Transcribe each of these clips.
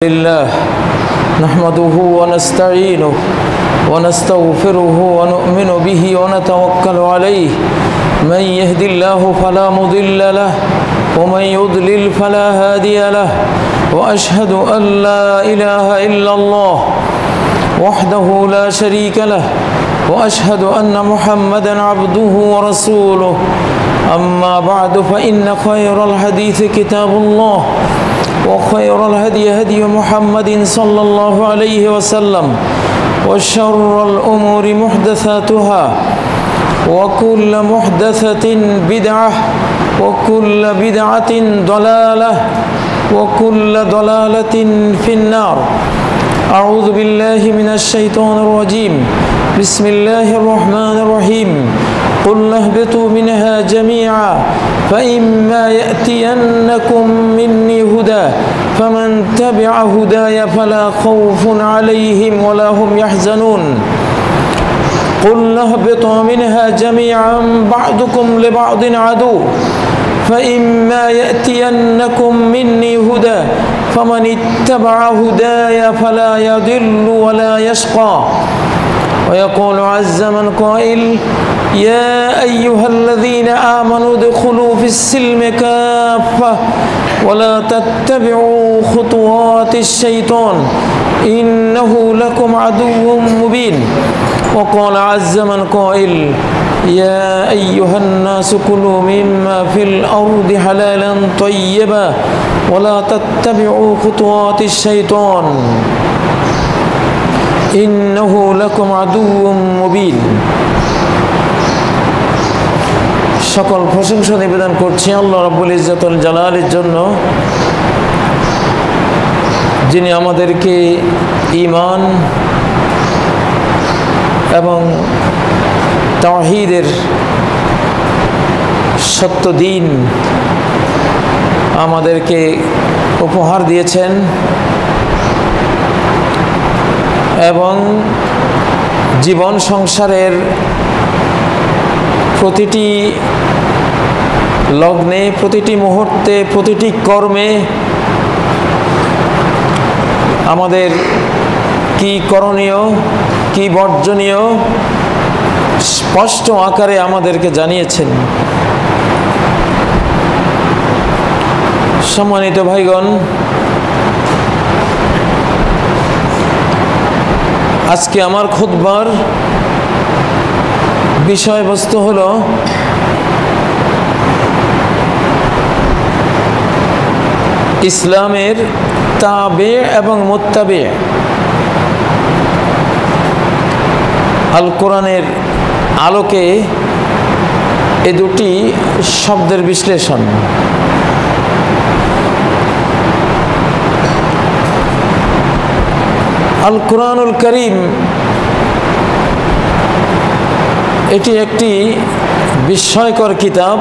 لله نحمده ونستعينه ونستغفره ونؤمن به ونتوكل عليه من يهد الله فلا مضل له ومن يضلل فلا هادي له وأشهد أن لا إله إلا الله وحده لا شريك له وأشهد أن محمدا عبده ورسوله أما بعد فإن خير الحديث كتاب الله وخير الهدي هدي محمد صلى الله عليه وسلم وشر الأمور محدثاتها وكل محدثة بدعة وكل بدعة ضلالة وكل ضلالة في النار. أعوذ بالله من الشيطان الرجيم. بسم الله الرحمن الرحيم. قل اهبطوا منها جميعا فإما يأتينكم مني هدى فمن تبع هداي فلا خوف عليهم ولا هم يحزنون. قل اهبطوا منها جميعا بعضكم لبعض عدو فإما يأتينكم مني هدى فمن اتبع هداي فلا يضل ولا يشقى. ويقول عز من قائل يا أيها الذين آمنوا ادخلوا في السلم كافة ولا تتبعوا خطوات الشيطان إنه لكم عدو مبين. وقال عز من قائل يا أيها الناس كلوا مما في الأرض حلالا طيبا ولا تتبعوا خطوات الشيطان إنه لكم عدو مبين. সকল প্রশংসা নিবেদন করছি আল্লাহ রাব্বুল ইজ্জতুল জালালের জন্য, যিনি আমাদেরকে ঈমান এবং তাওহীদের সত্য দ্বীন আমাদেরকে উপহার দিয়েছেন এবং জীবন সংসারের প্রতিটি লগ্নে, প্রতিটি মুহূর্তে, প্রতিটি কর্মে আমাদের কি করণীয়, কি বর্জনীয় স্পষ্ট আকারে আমাদেরকে জানিয়েছেন। সম্মানিত ভাইগণ, আজকে আমার খুতবার বিষয়বস্তু হলো ইসলামের তাবে এবং মুত্তাবে, আল কোরআনের আলোকে এ দুটি শব্দের বিশ্লেষণ। আল কোরআনুল কারীম এটি একটি বিস্ময়কর কিতাব।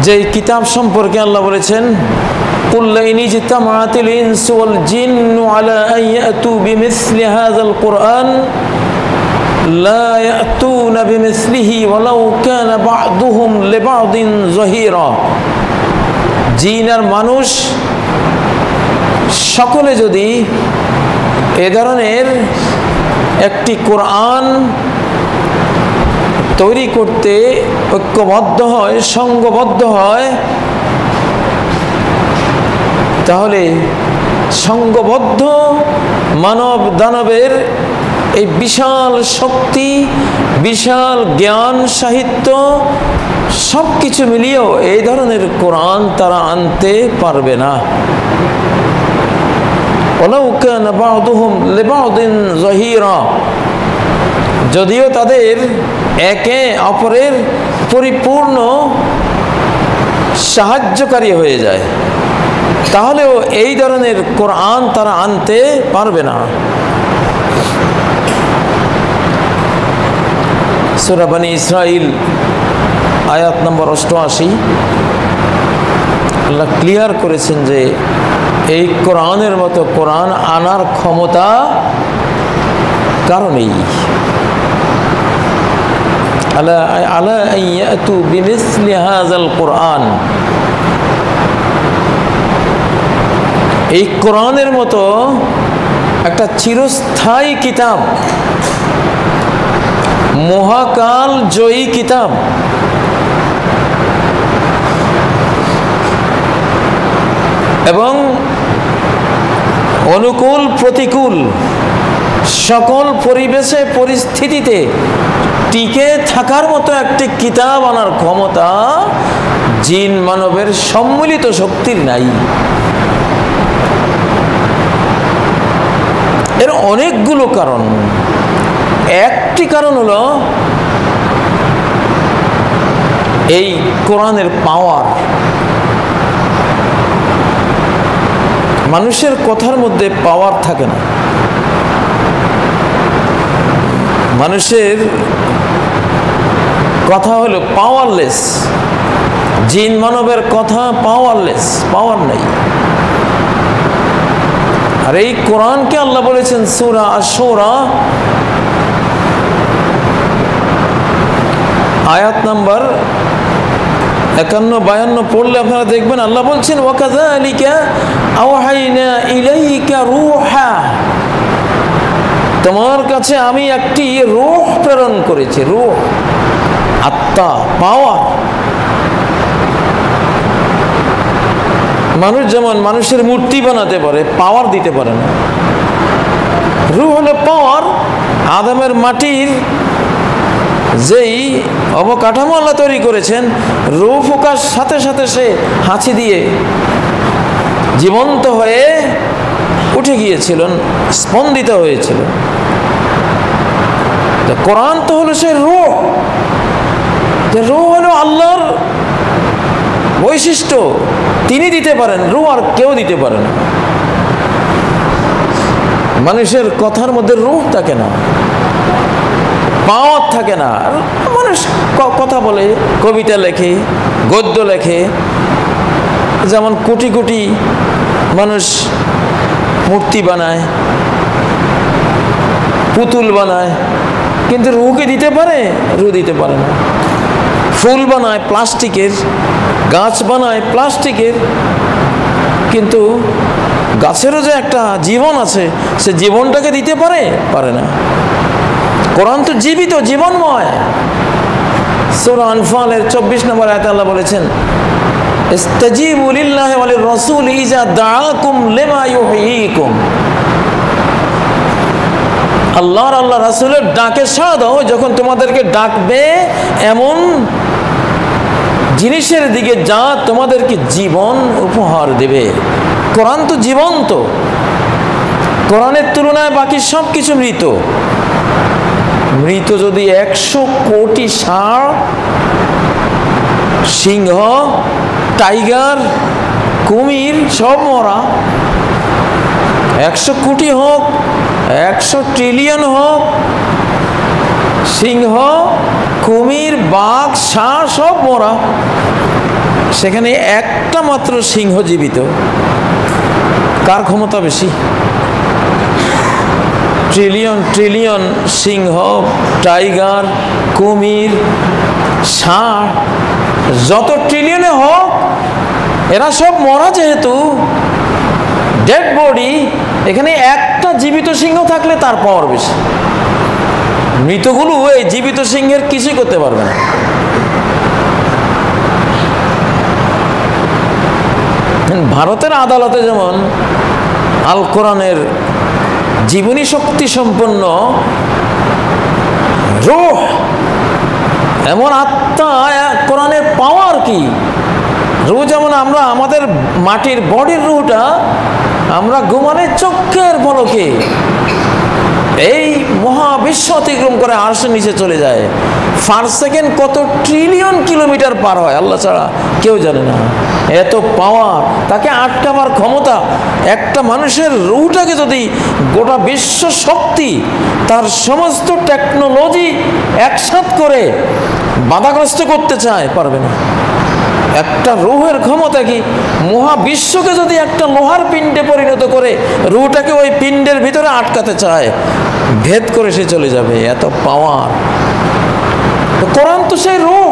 যেই কিতাব সম্পর্কে আল্লাহ বলেছেন কুল ইন ইজতামাআতিল ইনসু ওয়াল জিন্নু আলা আন ইয়াতু বিমিসলি হাযাল কুরআন লা ইয়াতুনা বিমিসলিহি ওয়ালাউ কানা বা'দুহুম লিবা'দিন যাহিরা। জিন আর মানুষ সকলে যদি এ ধরনের একটি কোরআন তৈরি করতে ঐক্যবদ্ধ হয়, সংঘবদ্ধ হয়, তাহলে সংঘবদ্ধ মানব দানবের এই বিশাল শক্তি, বিশাল জ্ঞান, সাহিত্য সব কিছু মিলিয়েও এই ধরনের কোরআন তারা আনতে পারবে না। যদিও তাদের একে অপরের পরিপূর্ণ সাহায্যকারী হয়ে যায়, তাহলেও এই ধরনের কোরআন তারা আনতে পারবে না। সূরা বনী ইসরাঈল আয়াত নম্বর 88 আল্লাহ ক্লিয়ার করেছেন যে এই কোরআনের মতো কোরআন আনার ক্ষমতা কারণেই আলা আন ইয়াতু বিমিসলি হাযাল কুরআন এই কোরআনের মতো একটা চিরস্থায়ী কিতাব, মহাকাল জয়ী কিতাব, এবং অনুকূল প্রতিকূল সকল পরিবেশে পরিস্থিতিতে টিকে থাকার মতো একটি কিতাব আনার ক্ষমতা জিন মানবের সম্মিলিত শক্তির নাই। এর অনেকগুলো কারণ। একটি কারণ হলো এই কোরআনের পাওয়ার। মানুষের কথার মধ্যে পাওয়ার থাকে না। মানুষের কথা হলো পাওয়ারলেস, জিন মানবের কথা পাওয়ারলেস, পাওয়ার নাই। আর এই কোরআনকে আল্লাহ বলেছেন সূরা আশ-শুরা আয়াত নাম্বার 51-52 পড়লে আপনারা দেখবেন আল্লাহ বলছেন ওয়াকাযালিকা আওহাইনা ইলাইকা রূহা, তোমার কাছে আমি একটি রূহ প্রেরণ করেছি। রূহ, আত্মা, পাওয়ার। মানুষ যেমন মানুষের মূর্তি বানাতে পারে, পাওয়ার দিতে পারে না। রূহ হলো পাওয়ার। আদমের মাটির যেই অবকাঠামো আল্লাহ তৈরি করেছেন, রূহ ফোকার সাথে সাথে সে হাঁচি দিয়ে জীবন্ত হয়ে উঠে গিয়েছিলেন, স্পন্দিত হয়েছিল। কোরআন তো হলো সে রূহ। যে রূহ হলো আল্লাহর বৈশিষ্ট্য, তিনি দিতে পারেন। রূহ আর কেউ দিতে পারে না। মানুষের কথার মধ্যে রূহ থাকে না, পাওয়ার থাকে না। মানুষ কথা বলে, কবিতা লেখে, গদ্য লেখে, যেমন কোটি কোটি মানুষ মূর্তি বানায়, পুতুল বানায়, কিন্তু রূহকে দিতে পারে? রূহ দিতে পারে না। ফুল বানায় প্লাস্টিকের, গাছ বানায় প্লাস্টিকের, কিন্তু গাছেরও যে একটা জীবন আছে, সে জীবনটাকে দিতে পারে? পারে না। কোরআন তো জীবিত, জীবনময়। সূরা আনফালের 24 নম্বর আয়াতে আল্লাহ বলেছেন ইস্তাজিবু লিল্লাহি ওয়া লির-রাসূল ইযা দাআকুম লিমা ইউহয়িকুম, আল্লাহর আল্লাহ রাসূলের ডাকে সাড়া দাও যখন তোমাদেরকে ডাকবে এমন জিনিসের দিকে যা তোমাদেরকে জীবন উপহার দেবে। কোরআন তো জীবন্ত। কোরআনের তুলনায় বাকি সব কিছু মৃত। মৃত যদি 100 কোটি ষাঁড়, সিংহ, টাইগার, কুমির সব মরা, 100 কোটি হোক, 100 ট্রিলিয়ন হোক, সিংহ, কুমির, বাঘ, ষাঁড় সব মরা, সেখানে একটা মাত্র সিংহ জীবিত। কার ক্ষমতা বেশি? ট্রিলিয়ন ট্রিলিয়ন সিংহ, টাইগার, কুমির, ষাঁড়, যত ট্রিলিয়নে হোক, এরা সব মরা যেহেতু, ডেড বডি। এখানে একটা জীবিত সিংহ থাকলে তার পাওয়ার বেশি। মৃতগুলো এই জীবিত সিংহের কিছুই করতে পারবে না। ভারতের আদালতে যেমন আল কোরআনের জীবনী শক্তি সম্পন্ন রূহ, এমন আত্মা, কোরআনের পাওয়ার কি! রূহ যেমন আমরা আমাদের মাটির বডির রূহটা আমরা ঘুমানে চোখের পলকে এই মহাবিশ্ব অতিক্রম করে আরশের নিচে চলে যায়। পার সেকেন্ড কত ট্রিলিয়ন কিলোমিটার পার হয় আল্লাহ ছাড়া কেউ জানে না। এত পাওয়ার, তাকে আটকাবার ক্ষমতা। একটা মানুষের রূহটাকে যদি গোটা বিশ্ব শক্তি, তার সমস্ত টেকনোলজি একসাথ করে বাধাগ্রস্ত করতে চায়, পারবে না। একটা রূহের ক্ষমতা কি! মহাবিশ্বকে যদি একটা লোহার পিণ্ডে পরিণত করে রূহটাকে ওই পিণ্ডের ভিতরে আটকাতে চায়, ভেদ করে সে চলে যাবে। এত পাওয়ার। কোরআন তো সেই রূহ,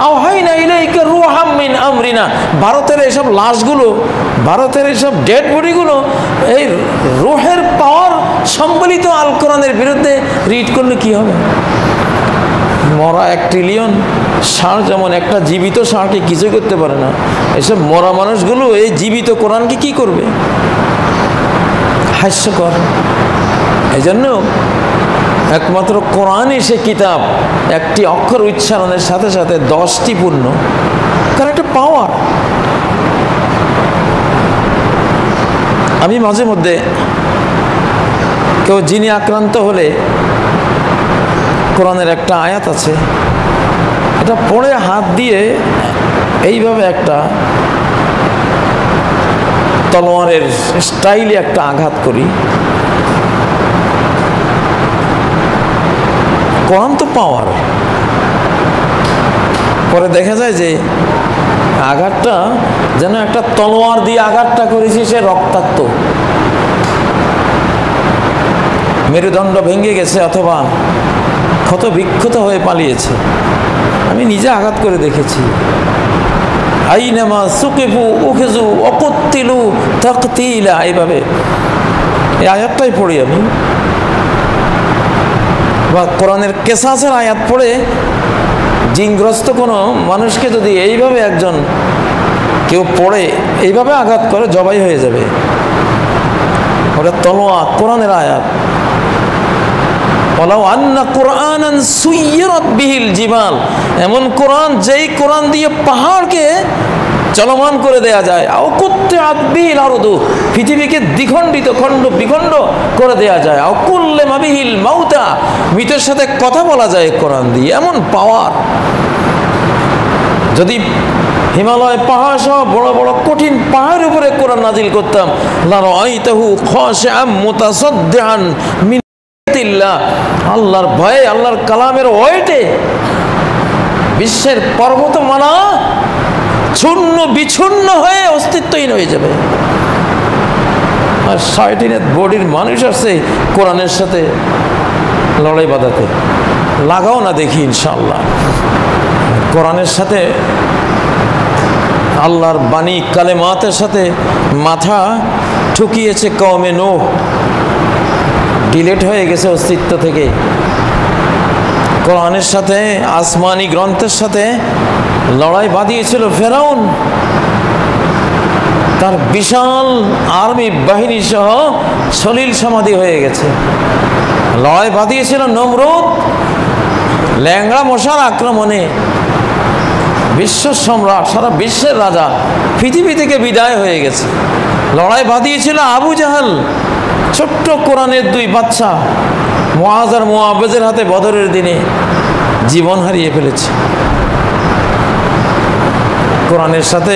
আওহাইনা ইলাইকা রূহাম মিন আমরিনা। ভারতের এইসব লাশগুলো, ভারতের এইসব ডেড বডিগুলো এই রূহের পাওয়ার সম্বলিত আল কোরআনের বিরুদ্ধে রিড করলে কি হবে? মরা 1 ট্রিলিয়ন ষাঁড় যেমন একটা জীবিত ষাঁড়কে কিছু করতে পারে না, এসব মরা মানুষগুলো এই জীবিত কোরআনকে কি করবে? হাস্যকর। এই জন্য একমাত্র কোরআনই সে কিতাব, একটি অক্ষর উচ্চারণের সাথে সাথে 10টি পূর্ণ, কারণ একটা পাওয়ার। আমি মাঝে মধ্যে কেউ জিনে আক্রান্ত হলে কোরআনের একটা আয়াত আছে, এটা পড়ে হাত দিয়ে এইভাবে একটা তলোয়ারের স্টাইলে একটা আঘাত করি। কোরআন তো পাওয়ার। পরে দেখা যায় যে আঘাতটা যেন একটা তলোয়ার দিয়ে আঘাতটা করেছি, সে রক্তাক্ত, মেরুদণ্ড ভেঙে গেছে অথবা ক্ষত বিক্ষত হয়ে পালিয়েছে। আমি নিজে আঘাত করে দেখেছি। আইনামা সুকিফু উখিজু ওয়াকুতিলু তাকতিলা, এইভাবে এই আয়াতটাই পড়ি আমি। বা কোরআনের কেসাসের আয়াত পড়ে জিনগ্রস্ত কোনো মানুষকে যদি এইভাবে একজন কেউ পড়ে এইভাবে আঘাত করে, জবাই হয়ে যাবে। ওটা তলোয়ার, কোরআনের আয়াত। ওয়ালাউ আন্না কুরআনান সুয়্যিরাত বিহিল জিবাল, এমন কোরআন যেই কোরআন দিয়ে পাহাড়কে চলমান করে দেয়া যায়। আও কুত্তিআত বিহিল আরদু, পৃথিবীকে দ্বিখণ্ডিত, খণ্ড বিখণ্ড করে দেয়া যায়। আও কুল্লিমা বিহিল মাউতা, মৃতের সাথে কথা বলা যায় কোরআন দিয়ে, এমন পাওয়ার। যদি হিমালয় পাহাড় সহ বড় বড় কঠিন পাহাড়ের উপরে কোরআন নাজিল করতাম, লা রাআইতাহু খাশিআম মুতাসাদ্দিআন মিন খাশিয়াতিল্লাহ, আল্লাহর ভয়ে, আল্লাহর কালামের ওয়েটে বিশ্বের পর্বতমালা চূর্ণ বিচূর্ণ হয়ে অস্তিত্বহীন হয়ে যাবে। আর 60 বডির মানুষ আছে কোরআনের সাথে লড়াই বাঁধাতে। লাগাও না দেখি ইনশাআল্লাহ। কোরআনের সাথে, আল্লাহর বাণী কালেমাতের সাথে মাথা ঠুকিয়েছে কওমে নূহ, ডিলেট হয়ে গেছে অস্তিত্ব থেকে। কোরআনের সাথে, আসমানি গ্রন্থের সাথে লড়াই বাঁধিয়েছিল ফেরাউন, তার বিশাল আর্মি বাহিনী সহ সলিল সমাধি হয়ে গেছে। লড়াই বাঁধিয়েছিল নমরুদ, ল্যাংড়া মশার আক্রমণে বিশ্ব সম্রাট, সারা বিশ্বের রাজা পৃথিবী থেকে বিদায় হয়ে গেছে। লড়াই বাঁধিয়েছিল আবু জাহাল, ছোট্ট কোরআনের 2 বাচ্চা মুআজ আর মুআওয়াজের হাতে বদরের দিনে জীবন হারিয়ে ফেলেছে। কোরআনের সাথে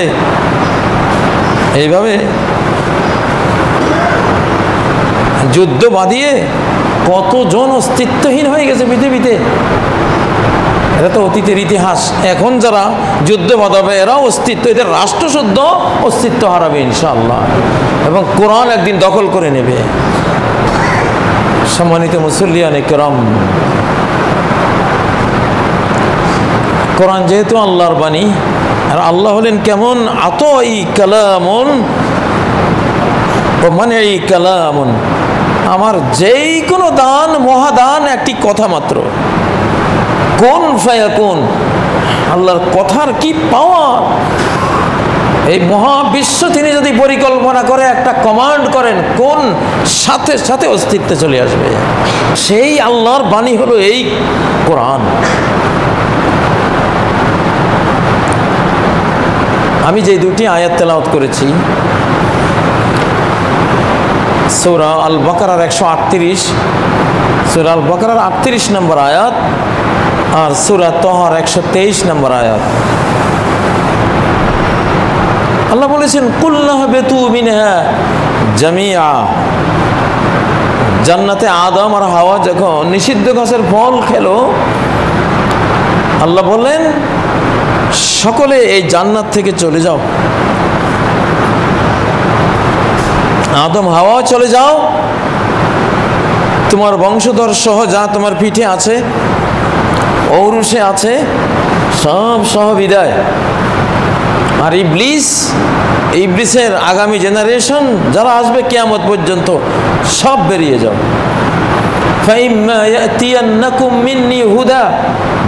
এইভাবে যুদ্ধ বাঁধিয়ে কতজন অস্তিত্বহীন হয়ে গেছে পৃথিবীতে। এটা তো অতীতের ইতিহাস। এখন যারা যুদ্ধ বাঁধাবে এরাও অস্তিত্ব, এদের রাষ্ট্রশুদ্ধ অস্তিত্ব হারাবে ইনশাআল্লাহ, এবং কোরআন একদিন দখল করে নেবে। সম্মানিত মুসল্লিয়ানে কেরাম, কোরআন যেহেতু আল্লাহর বাণী, আর আল্লাহ হলেন কেমন আতই কালামুন ও মানেই কালামুন, আমার যেই কোনো দান মহাদান একটি কথা মাত্র। কোন ফায়াকুন, আল্লাহর কথার কি পাওয়ার। এই মহাবিশ্ব তিনি যদি পরিকল্পনা করে, একটা কমান্ড করেন, কোন সাথে সাথে অস্তিত্বে চলে আসবে। সেই আল্লাহর বাণী হলো এই কোরআন। আমি যে 2টি আয়াত তেলাওয়াত করেছি, সূরা আল বাকারার 138, সূরা আল বাকারার 38 নম্বর আয়াত, আর সূরা তাহার 123 নম্বর আয়াত। আল্লাহ বলেছেন কুল্লা হাবিতু মিনহা জামিআ। জান্নাতে আদম আর হাওয়া যখন নিষিদ্ধ গাছের ফল খেলো, আল্লাহ বললেন সকলে এই জান্নাত থেকে চলে যাও, আদম হাওয়া চলে যাও, তোমার বংশধর সহ যা তোমার পিঠে আছে ঔরসে আছে, সব সহবিদায়। আর ইবলিসের আগামী জেনারেশন যারা আসবে কিয়ামত পর্যন্ত সব বেরিয়ে যাও। ফাইম্মা ইয়াতিয়ান্নাকুম মিন্নি হুদা,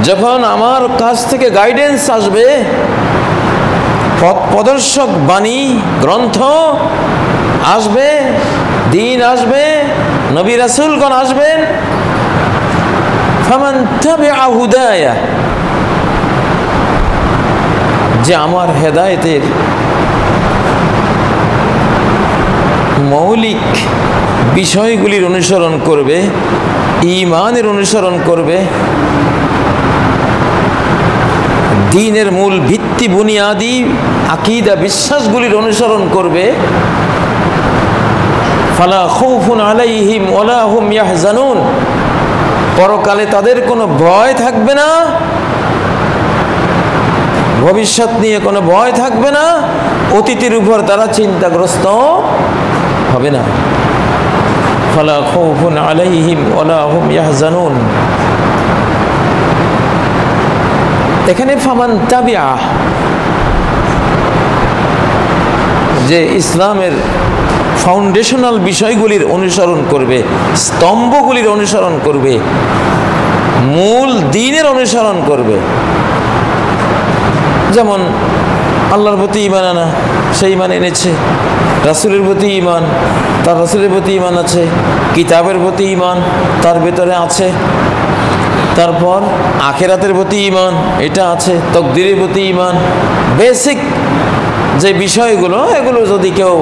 যখন আমার কাছ থেকে গাইডেন্স আসবে, পথ প্রদর্শক বাণী গ্রন্থ আসবে, দিন আসবে, নবী রাসূলগণ আসবেন, ফামান তাবিআ হুদায়া, যে আমার হেদায়েতের মৌলিক বিষয়গুলির অনুসরণ করবে, ঈমানের অনুসরণ করবে, দ্বীনের মূল ভিত্তি বুনিয়াদি আকীদা বিশ্বাসগুলির অনুসরণ করবে, ফালা খাউফুন আলাইহিম ওয়ালা হুম ইয়াহজানুন, পরকালে তাদের কোনো ভয় থাকবে না, ভবিষ্যৎ নিয়ে কোনো ভয় থাকবে না, অতীতের উপর তারা চিন্তাগ্রস্ত হবে না। ফালা খাউফুন আলাইহিম ওয়ালা হুম ইয়াহজানুন। এখানে ফামান তাবিআ, যে ইসলামের ফাউন্ডেশনাল বিষয়গুলির অনুসরণ করবে, স্তম্ভগুলির অনুসরণ করবে, মূল দ্বীনের অনুসরণ করবে, যেমন আল্লাহর প্রতি ঈমান আনা, সেই ঈমান এনেছে, রাসূলের প্রতি ঈমান, তার রাসূলের প্রতি ঈমান আছে, কিতাবের প্রতি ঈমান তার ভেতরে আছে, তারপর আখিরাতের প্রতি ঈমান এটা আছে, তাকদীরের প্রতি ঈমান, বেসিক যে বিষয়গুলো, এগুলো যদি কেউ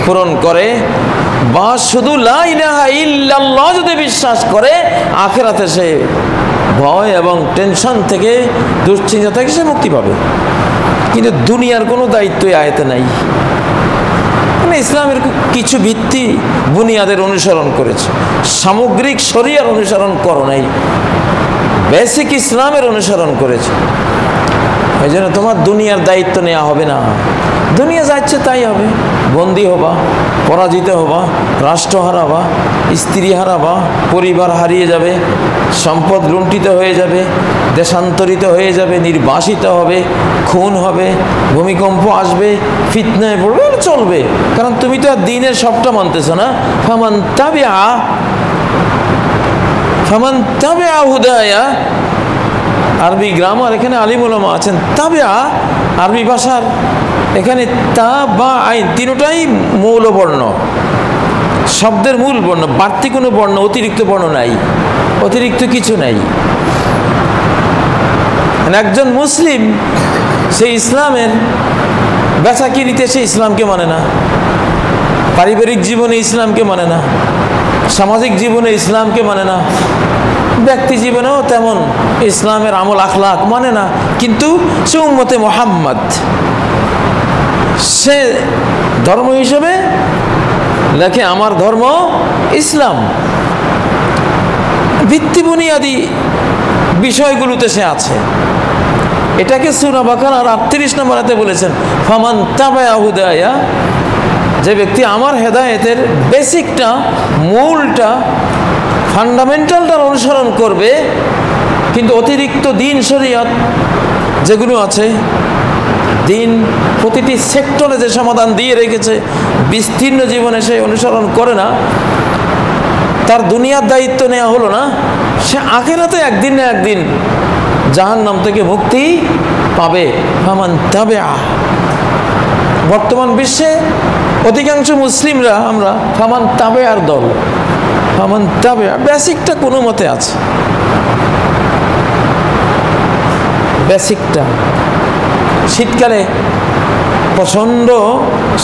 পূরণ করে বা শুধু লা ইলাহা ইল্লাল্লাহ যদি বিশ্বাস করে, আখিরাতে সে ভয় এবং টেনশন থেকে, দুশ্চিন্তা থেকে সে মুক্তি পাবে। কিন্তু দুনিয়ার কোনো দায়িত্বই আয়াতে নাই। মানে ইসলামের কিছু ভিত্তি বুনিয়াদের অনুসরণ করেছে, সামগ্রিক শরিয়ার অনুসরণ করো নাই, বেসিক ইসলামের অনুসরণ করেছে। এই জন্য তোমার দুনিয়ার দায়িত্ব নেওয়া হবে না, দুনিয়া যাচ্ছে তাই হবে, বন্দী হবা, পরাজিত হবা, রাষ্ট্র হারাবা, স্ত্রী হারাবা, পরিবার হারিয়ে যাবে, সম্পদ লুণ্ঠিত হয়ে যাবে, দেশান্তরিত হয়ে যাবে, নির্বাসিত হবে, খুন হবে, ভূমিকম্প আসবে, ফিতনায় পড়বে, চলবে, কারণ তুমি তো আর দ্বীনের সবটা মানতেছ না। ফামান তাবিআ হুদায়া, আরবি গ্রামার, এখানে আলিম উলামা আছেন। তাবিআ আরবি ভাষার এখানে তা বা আইন তিনটাই মৌলবর্ণ, শব্দের মূল বর্ণ, বাড়তি কোনো বর্ণ, অতিরিক্ত বর্ণ নাই, অতিরিক্ত কিছু নাই। একজন মুসলিম সে ইসলামের বেচাকিরিতে সে ইসলামকে মানে না, পারিবারিক জীবনে ইসলামকে মানে না, সামাজিক জীবনে ইসলামকে মানে না, ব্যক্তি জীবনেও তেমন ইসলামের আমল আখলাক মানে না, কিন্তু সে উম্মতে মুহাম্মদ, সে ধর্ম হিসেবে লেখে আমার ধর্ম ইসলাম, ভিত্তি বুনিয়াদি বিষয়গুলোতে সে আছে। এটাকে সূরা বাকারার 38 নম্বর আয়াতে বলেছেন, ফামান তাবিআ হুদায়া, যে ব্যক্তি আমার হেদায়েতের বেসিকটা, মূলটা, ফান্ডামেন্টালটার অনুসরণ করবে, কিন্তু অতিরিক্ত দ্বীন শরীয়ত যেগুলো আছে, দ্বীন প্রতিটি সেক্টরে যে সমাধান দিয়ে রেখেছে, বিস্তীর্ণ জীবনে সে অনুসরণ করে না, তার দুনিয়ার দায়িত্ব নেওয়া হলো না, সে আখিরাতে একদিন না একদিন জাহান্নাম থেকে মুক্তি পাবে। ফামান তাবিআ, বর্তমান বিশ্বে অধিকাংশ মুসলিমরা আমরা ফামান তাবিআর দল, ফামান তাবিআ বেসিকটা কোনো মতে আছে, বেসিকটা। শীতকালে প্রচণ্ড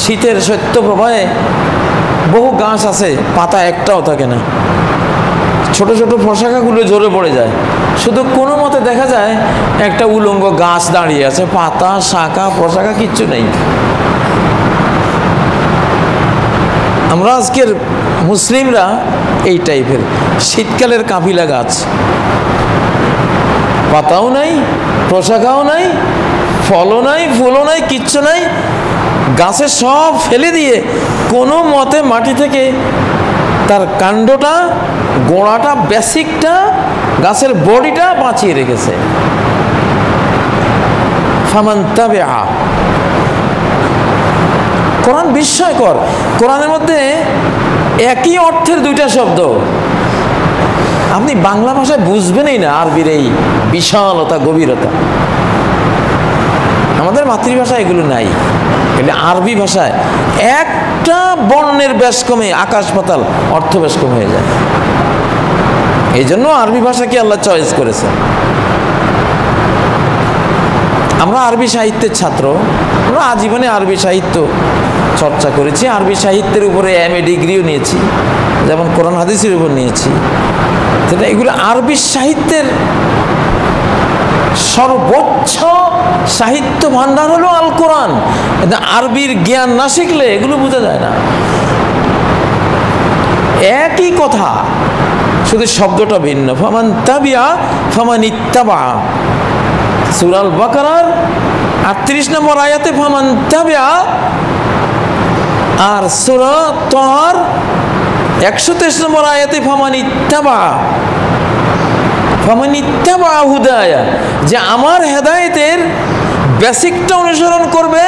শীতের শৈত্যপ্রবাহে বহু গাছ আছে, পাতা একটাও থাকে না, ছোট ছোট ফসকাগুলো ঝরে পড়ে যায়, শুধু কোনো মতে দেখা যায় একটা উলঙ্গ গাছ দাঁড়িয়ে আছে, পাতা শাখা ফসকা কিচ্ছু নেই। আমরা আজকের মুসলিমরা এই টাইপের, শীতকালের কাফিলা গাছ, পাতাও নাই, পোশাকাও নাই, ফলও নাই, ফুলও নাই, কিচ্ছু নাই, গাছে সব ফেলে দিয়ে কোনো মতে মাটি থেকে তার কাণ্ডটা, গোড়াটা, বেসিকটা, গাছের বডিটা বাঁচিয়ে রেখেছে। ফামান তাবিআ, কোরআন বিস্ময়কর। কোরআনের মধ্যে একই অর্থের দুইটা শব্দ আপনি বাংলা ভাষায় বুঝবেনই না, আরবির এই বিশালতা, গভীরতা। আমাদের মাতৃভাষায় এগুলো নাই, এগুলো আরবি ভাষায় একটা বর্ণের ব্যাস কমে আকাশ পাতাল অর্থ ব্যাস কম হয়ে যায়। এই জন্য আরবি ভাষাকে আল্লাহ চয়েস করেছেন। আমরা আরবি সাহিত্যের ছাত্র, আমরা আজীবনে আরবি সাহিত্য চর্চা করেছি, আরবি সাহিত্যের উপরে MA ডিগ্রিও নিয়েছি, যেমন কোরআন হাদিসের উপর নিয়েছি। সেটা এগুলো আরবি সাহিত্যের সর্বোচ্চ সাহিত্য ভাণ্ডার হলো আল কোরআন। আরবির জ্ঞান না শিখলে এগুলো বোঝা যায় না। একই কথা, শুধু শব্দটা ভিন্ন। ফামান তাবিআ ফামান ইত্তাবা, সূরা আল বাকারার 38 নম্বর আয়াতে ফামান তাবিআ, আর সূরা তাহার 123 নম্বর আয়াতে ফামান ইত্তাবা। ফামান ইত্তাবা হুদায়া, যে আমার হেদায়েতের বেসিকটা অনুসরণ করবে।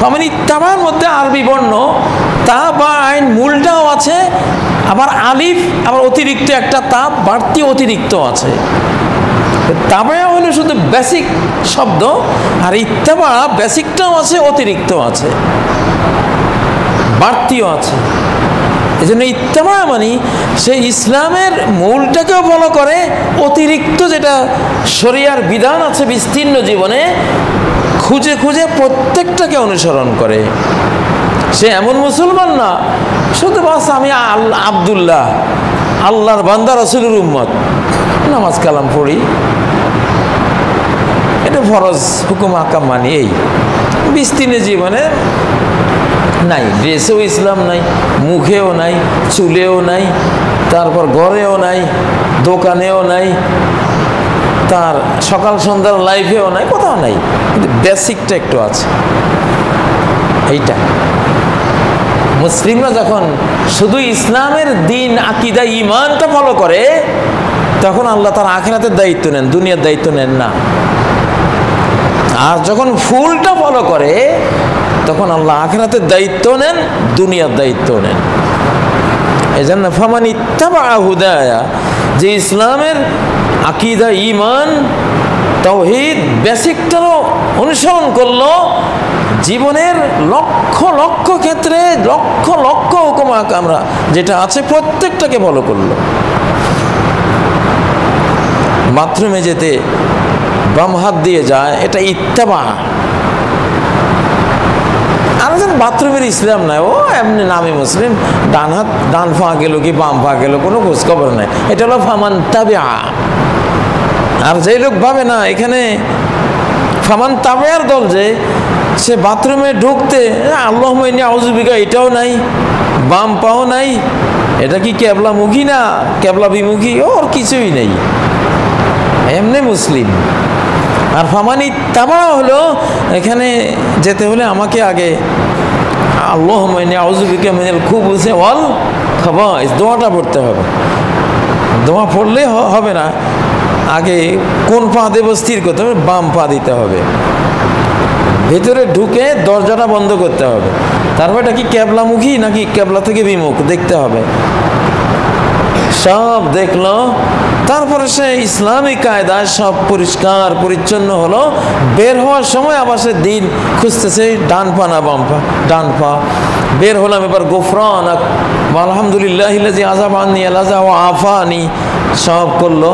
ফামান ইত্তাবার মধ্যে আরবি বর্ণ তা বা আইন মূলটাও আছে, আবার আলিফ, আবার অতিরিক্ত একটা তা বাড়তি অতিরিক্ত আছে। তাবায়া হলো শুধু বেসিক শব্দ, আর ইত্তাবা বেসিকটাও আছে, অতিরিক্ত আছে, বাড়তিও আছে। এই জন্য ইত্তাবা মানে সে ইসলামের মূলটাকেও ফলো করে, অতিরিক্ত যেটা শরিয়ার বিধান আছে বিস্তীর্ণ জীবনে খুঁজে খুঁজে প্রত্যেকটাকে অনুসরণ করে। সে এমন মুসলমান না শুধু বাস আমি আব্দুল্লাহ, আল্লাহর বান্দা, রাসূলের উম্মত, নামাজ কালাম পড়ি, এটা ফরজ হুকুম আকাম মানি, এই বিস্তীর্ণ জীবনে নাই। ড্রেসেও ইসলাম নাই, মুখেও নাই, চুলেও নাই, তারপর ঘরেও নাই, দোকানেও নাই, তার সকাল সন্ধ্যার লাইফেও নাই, কোথাও নাই, কিন্তু বেসিকটা একটু আছে। এইটা মুসলিমরা যখন শুধু ইসলামের দিন, আকীদা, ঈমানটা ফলো করে, তখন আল্লাহ তার আখিরাতের দায়িত্ব নেন, দুনিয়ার দায়িত্ব নেন না। আর যখন ফুলটা ফলো করে, তখন আল্লাহ আখিরাতের দায়িত্ব নেন, দুনিয়ার দায়িত্ব নেন। এই জন্য ফামান ইত্তাবা হুদায়া, যে ইসলামের আকীদা, ঈমান, তাওহীদ বেসিকটারও অনুসরণ করলো, জীবনের লক্ষ লক্ষ ক্ষেত্রে লক্ষ লক্ষ হুকুম আমরা যেটা আছে প্রত্যেকটাকে ফলো করলো। বাথরুমে যেতে বাম হাত দিয়ে যায়, এটা ইত্তাবা। আর যেন বাথরুমের ইসলাম নাই, ও এমনি নামে মুসলিম, ডান হাত ডান পা গেল কি বাম পা গেল কোনো খোঁজ খবর নাই, এটা হলো ফামান তাবিআ। আর যেই লোক ভাবে না এখানে ফামান তাবিআর দল, যে সে বাথরুমে ঢুকতে আল্লাহুম্মা ইন্নী আউযু বিকা এটাও নাই, বাম পাও নাই, এটা কি কেবলামুখী না কেবলা বিমুখী, ওর কিছুই নেই, এমনি মুসলিম। আর ফামান ইত্তাবা হলো এখানে যেতে হলে আমাকে আগে আল্লাহুম্মা ইন্নী আউযু বিকা মিনাল খুবুসি ওয়াল খাবাইস দোয়াটা পড়তে হবে। দোয়া পড়লে হবে না, আগে কোন পা দেব স্থির করতে হবে, বাম পা দিতে হবে, ভেতরে ঢুকে দরজাটা বন্ধ করতে হবে, তারপর এটা কি কেবলামুখী নাকি কেবলা থেকে বিমুখ দেখতে হবে। সব দেখলো, তারপরে সে ইসলামী কায়দায় সব পরিষ্কার পরিচ্ছন্ন হলো। বের হওয়ার সময় আবার সে দিন খুঁজতেছে, ডান পা না বাম পা, ডান পা। বের হলাম, এবার গোফরানাক আলহামদুলিল্লাহিল্লাযী আযাবানি আলাযা ওয়া আফানি, সব করলো।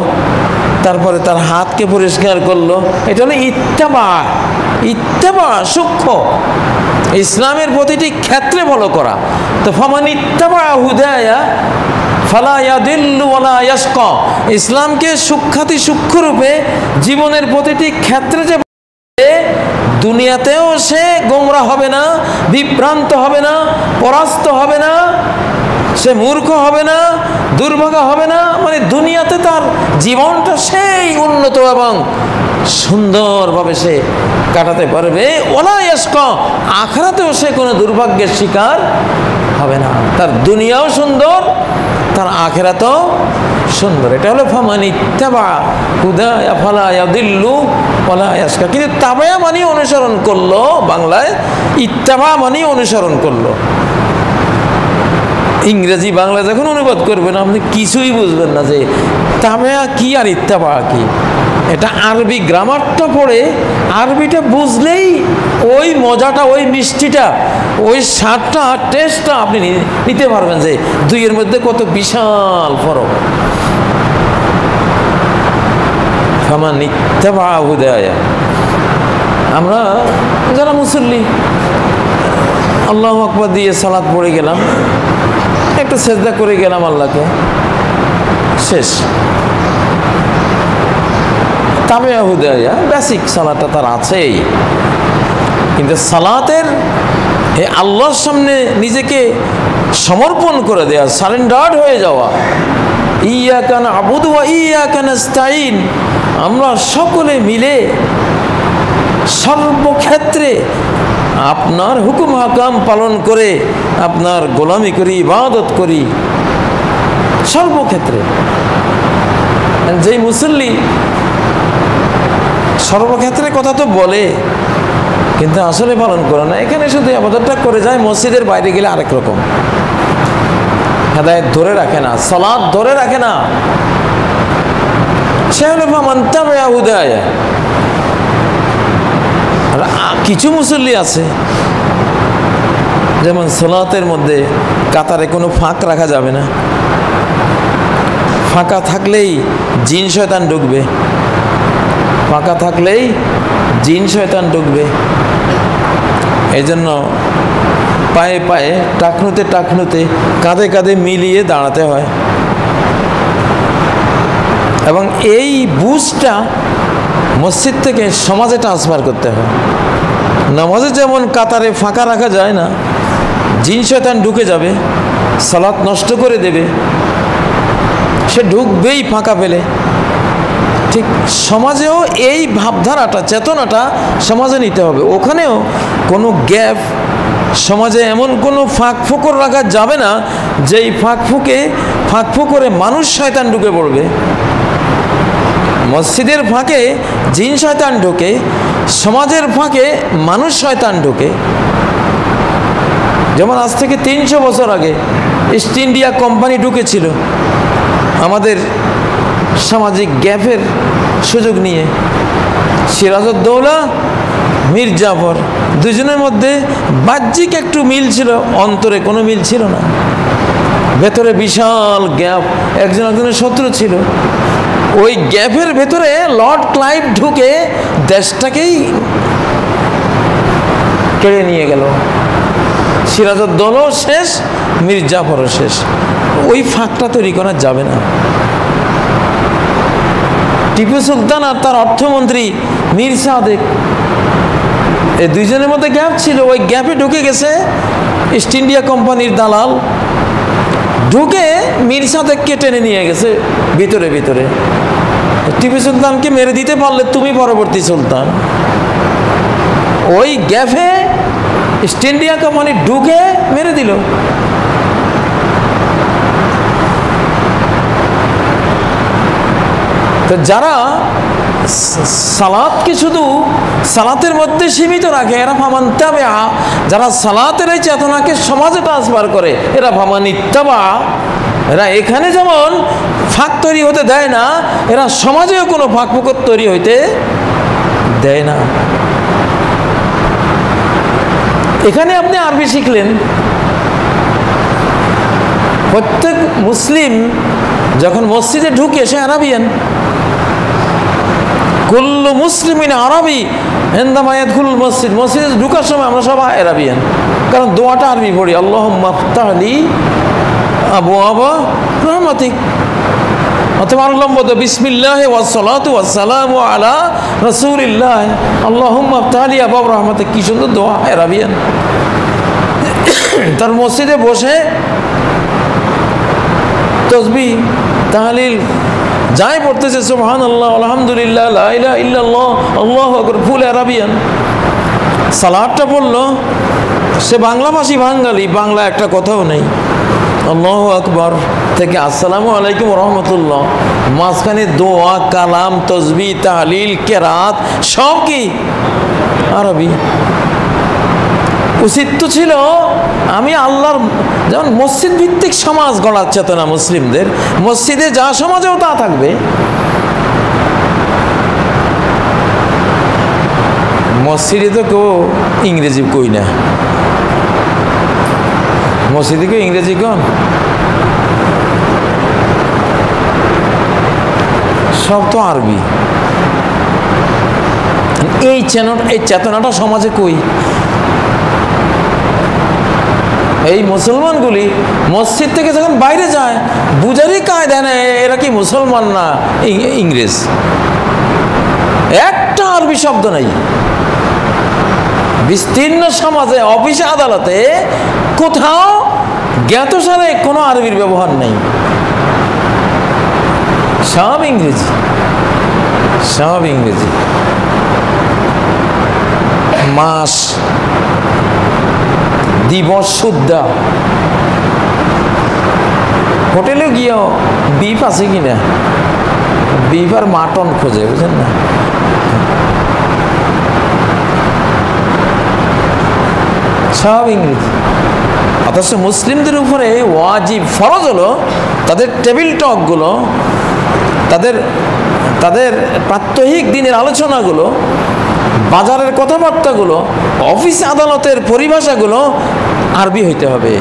তারপরে তার হাতকে পরিষ্কার করলো। এটা হলো ইত্তাবা। ইত্তাবা সূক্ষ্ম, ইসলামের প্রতিটি ক্ষেত্রে ফলো করা। তো ফামান ইত্তাবা হুদায়া ফালা ইয়াদিল্লু ওয়ালা ইয়াশকা, ইসলামকে সূক্ষ্মাতি সূক্ষ্ম রূপে জীবনের প্রতিটি ক্ষেত্রে যে দুনিয়াতেও সে গোমরা হবে না, বিভ্রান্ত হবে না, পরাস্ত হবে না, সে মূর্খ হবে না, দুর্ভাগা হবে না, মানে দুনিয়াতে তার জীবনটা সেই উন্নত এবং সুন্দরভাবে সে কাটাতে পারবে। ওলা ইয়াশকা, আখিরাতেও সে কোনো দুর্ভাগ্যের শিকার হবে না। তার দুনিয়াও সুন্দর, তার আখিরাতও সুন্দর। এটা হলো ফামান ইত্তাবা হুদায়া ফালা ইয়াদিল্লু ওয়ালা ইয়াশকা। কিন্তু তাবা মানে অনুসরণ করলো, বাংলায় ইত্তাবা মানে অনুসরণ করলো। ইংরেজি বাংলা যখন অনুবাদ করবেন আপনি কিছুই বুঝবেন না যে তাবা কি আর ইত্তাবা কি। এটা আরবি গ্রামারটা পড়ে আরবিটা বুঝলেই ওই মজাটা, ওই মিষ্টিটা, ওই স্বাদটা, টেস্টটা আপনি নিতে পারবেন যে দুইয়ের মধ্যে কত বিশাল ফরক। ফামান ইত্তাবা হুদায়া। আমরা যারা মুসল্লি আল্লাহু আকবার দিয়ে সালাত পড়ে গেলাম, একটু সেজদা করে গেলাম আল্লাহকে, শেষ। তাবিয়া হুদায়া বেসিক সালাতটা তার আছেই, কিন্তু সালাতের এই আল্লাহর সামনে নিজেকে সমর্পণ করে দেওয়া, সারেন্ডার্ড হয়ে যাওয়া, ইয়াকা না'বুদু ওয়া ইয়াকা নাস্তাইন, আমরা সকলে মিলে সর্বক্ষেত্রে আপনার হুকুম হাকাম পালন করে আপনার গোলামি করি, ইবাদত করি সর্বক্ষেত্রে। যেই মুসল্লি সর্বক্ষেত্রে কথা তো বলে কিন্তু আসলে পালন করে না, এখানে শুধু ইবাদতটা করে যায়, মসজিদের বাইরে গেলে আরেক রকম, হেদায়েত ধরে রাখে না, সালাত ধরে রাখে না, সে হলো ফামান তাবিয়া হুদায়া। কিছু মুসল্লি আছে যেমন সালাতের মধ্যে কাতারে কোনো ফাঁক রাখা যাবে না, ফাঁকা থাকলেই জিন শয়তান ঢুকবে, ফাঁকা থাকলেই জিন শয়তান ঢুকবে। এই জন্য পায়ে পায়ে, টাকনুতে টাকনুতে, কাঁধে কাঁধে মিলিয়ে দাঁড়াতে হয়। এবং এই বুঝটা মসজিদ থেকে সমাজে ট্রান্সফার করতে হয়। নামাজে যেমন কাতারে ফাঁকা রাখা যায় না, জিন শয়তান ঢুকে যাবে, সালাত নষ্ট করে দেবে, সে ঢুকবেই ফাঁকা পেলে। ঠিক সমাজেও এই ভাবধারাটা, চেতনাটা সমাজে নিতে হবে। ওখানেও কোনো গ্যাপ, সমাজে এমন কোনো ফাঁক ফোকর রাখা যাবে না যেই ফাঁক ফোকরে মানুষ শয়তান ঢুকে পড়বে। মসজিদের ফাঁকে জিন শয়তান ঢোকে, সমাজের ফাঁকে মানুষ শয়তান ঢোকে। যেমন আজ থেকে 300 বছর আগে ইস্ট ইন্ডিয়া কোম্পানি ঢুকেছিল আমাদের সামাজিক গ্যাপের সুযোগ নিয়ে। সিরাজউদ্দৌলা, মীর জাফর, দুজনের মধ্যে বাহ্যিক একটু মিল ছিল, অন্তরে কোনো মিল ছিল না, ভেতরে বিশাল গ্যাপ, একজন একজনের শত্রু ছিল। ওই গ্যাপের ভেতরে লর্ড ক্লাইভ ঢুকে দেশটাকেই কেড়ে নিয়ে গেল। সিরাজউদ্দৌলাও শেষ, মীর জাফরও শেষ। ওই ফাঁকটা তৈরি করা যাবে না। টিপু সুলতান আর তার অর্থমন্ত্রী মীর সাদেক, এই দুইজনের মধ্যে গ্যাপ ছিল, ওই গ্যাপে ঢুকে গেছে ইস্ট ইন্ডিয়া কোম্পানির দালাল, ঢুকে মীর সাদেককে টেনে নিয়ে গেছে ভিতরে ভিতরে। টিপু সুলতানকে মেরে দিতে পারলে তুমি পরবর্তী সুলতান। ওই গ্যাপে ইস্ট ইন্ডিয়া কোম্পানি ঢুকে মেরে দিল। তো যারা সালাতকে শুধু সালাতের মধ্যে সীমিত রাখে, এরা ফামান তাবিয়া। যারা সালাতের এই চেতনাকে সমাজে ট্রান্সফার করে, এরা ফামান ইত্তাবা। এরা এখানে যেমন ফাঁক তৈরি হতে দেয় না, এরা সমাজেও কোনো ফাঁক ফোকর তৈরি হইতে দেয় না। এখানে আপনি আরবি শিখলেন, প্রত্যেক মুসলিম যখন মসজিদে ঢুকে সে আরাবিয়ান। কুল্লু মুসলিমিন আরবি ইনদামা ইয়াদখুলুল মসজিদ, মসজিদে ঢুকার সময় আমরা সবাই আরাবিয়ান, কারণ দোয়াটা আরবি পড়ি, আল্লাহুম্মা ফতাহ লি আবওয়াবা রাহমাতিক। অথবা আল্লাহুম্মা বিসমিল্লাহি ওয়াস সালাতু ওয়াস সালামু আলা রাসূলিল্লাহ আল্লাহুম্মা ফতাহ লি আবওয়াবা রাহমাতিক। কি সুন্দর দোয়া, আরাবিয়ান। তার মসজিদে বসে তসবিহ তাহলিল যাই পড়তেছে, সুবহানাল্লাহ, আলহামদুলিল্লাহ, লা ইলাহা ইল্লাল্লাহ, আল্লাহু আকবার, ফুল আরাবিয়ান। সালাতটা পড়লো, সে বাংলাভাষী বাঙালি, বাংলা একটা কথাও নেই। আল্লাহু আকবার থেকে আসসালামু আলাইকুম রহমতুল্লাহ, মাঝখানে দোয়া, কালাম, তসবিহ, তাহলিল, কেরাত সব কি আরবি। উচিত তো ছিল আমি আল্লাহর, যেমন মসজিদ ভিত্তিক সমাজ গড়ার চেতনা মুসলিমদের, মসজিদে যা সমাজেও তা থাকবে। মসজিদে তো কেউ ইংরেজি কই না, মসজিদে কেউ ইংরেজি কন, সব তো আরবি। এই চেতনাটা সমাজে কই? এই মুসলমানগুলি মসজিদ থেকে যখন বাইরে যায় বুঝারই কায়দা নেই এরা কি মুসলমান না ইংরেজ। একটা আরবি শব্দ নাই। বিস্তীর্ণ সমাজে, অফিসে, আদালতে কোথাও জ্ঞাতসারে কোনো আরবির ব্যবহার নেই, সব ইংরেজি, সব ইংরেজি। মাস, দিবস, শুদ্ধা। হোটেলে গিয়েও বিফ আছে কিনা, বিফ আর মাটন খোঁজে, বুঝলেন না? সব ইংরেজি। অথচ মুসলিমদের উপরে ওয়াজিব, ফরজ হলো তাদের টেবিল টকগুলো, তাদের প্রাত্যহিক দিনের আলোচনাগুলো, বাজারের কথাবার্তাগুলো, অফিস আদালতের পরিভাষাগুলো আরবি হইতে হবে।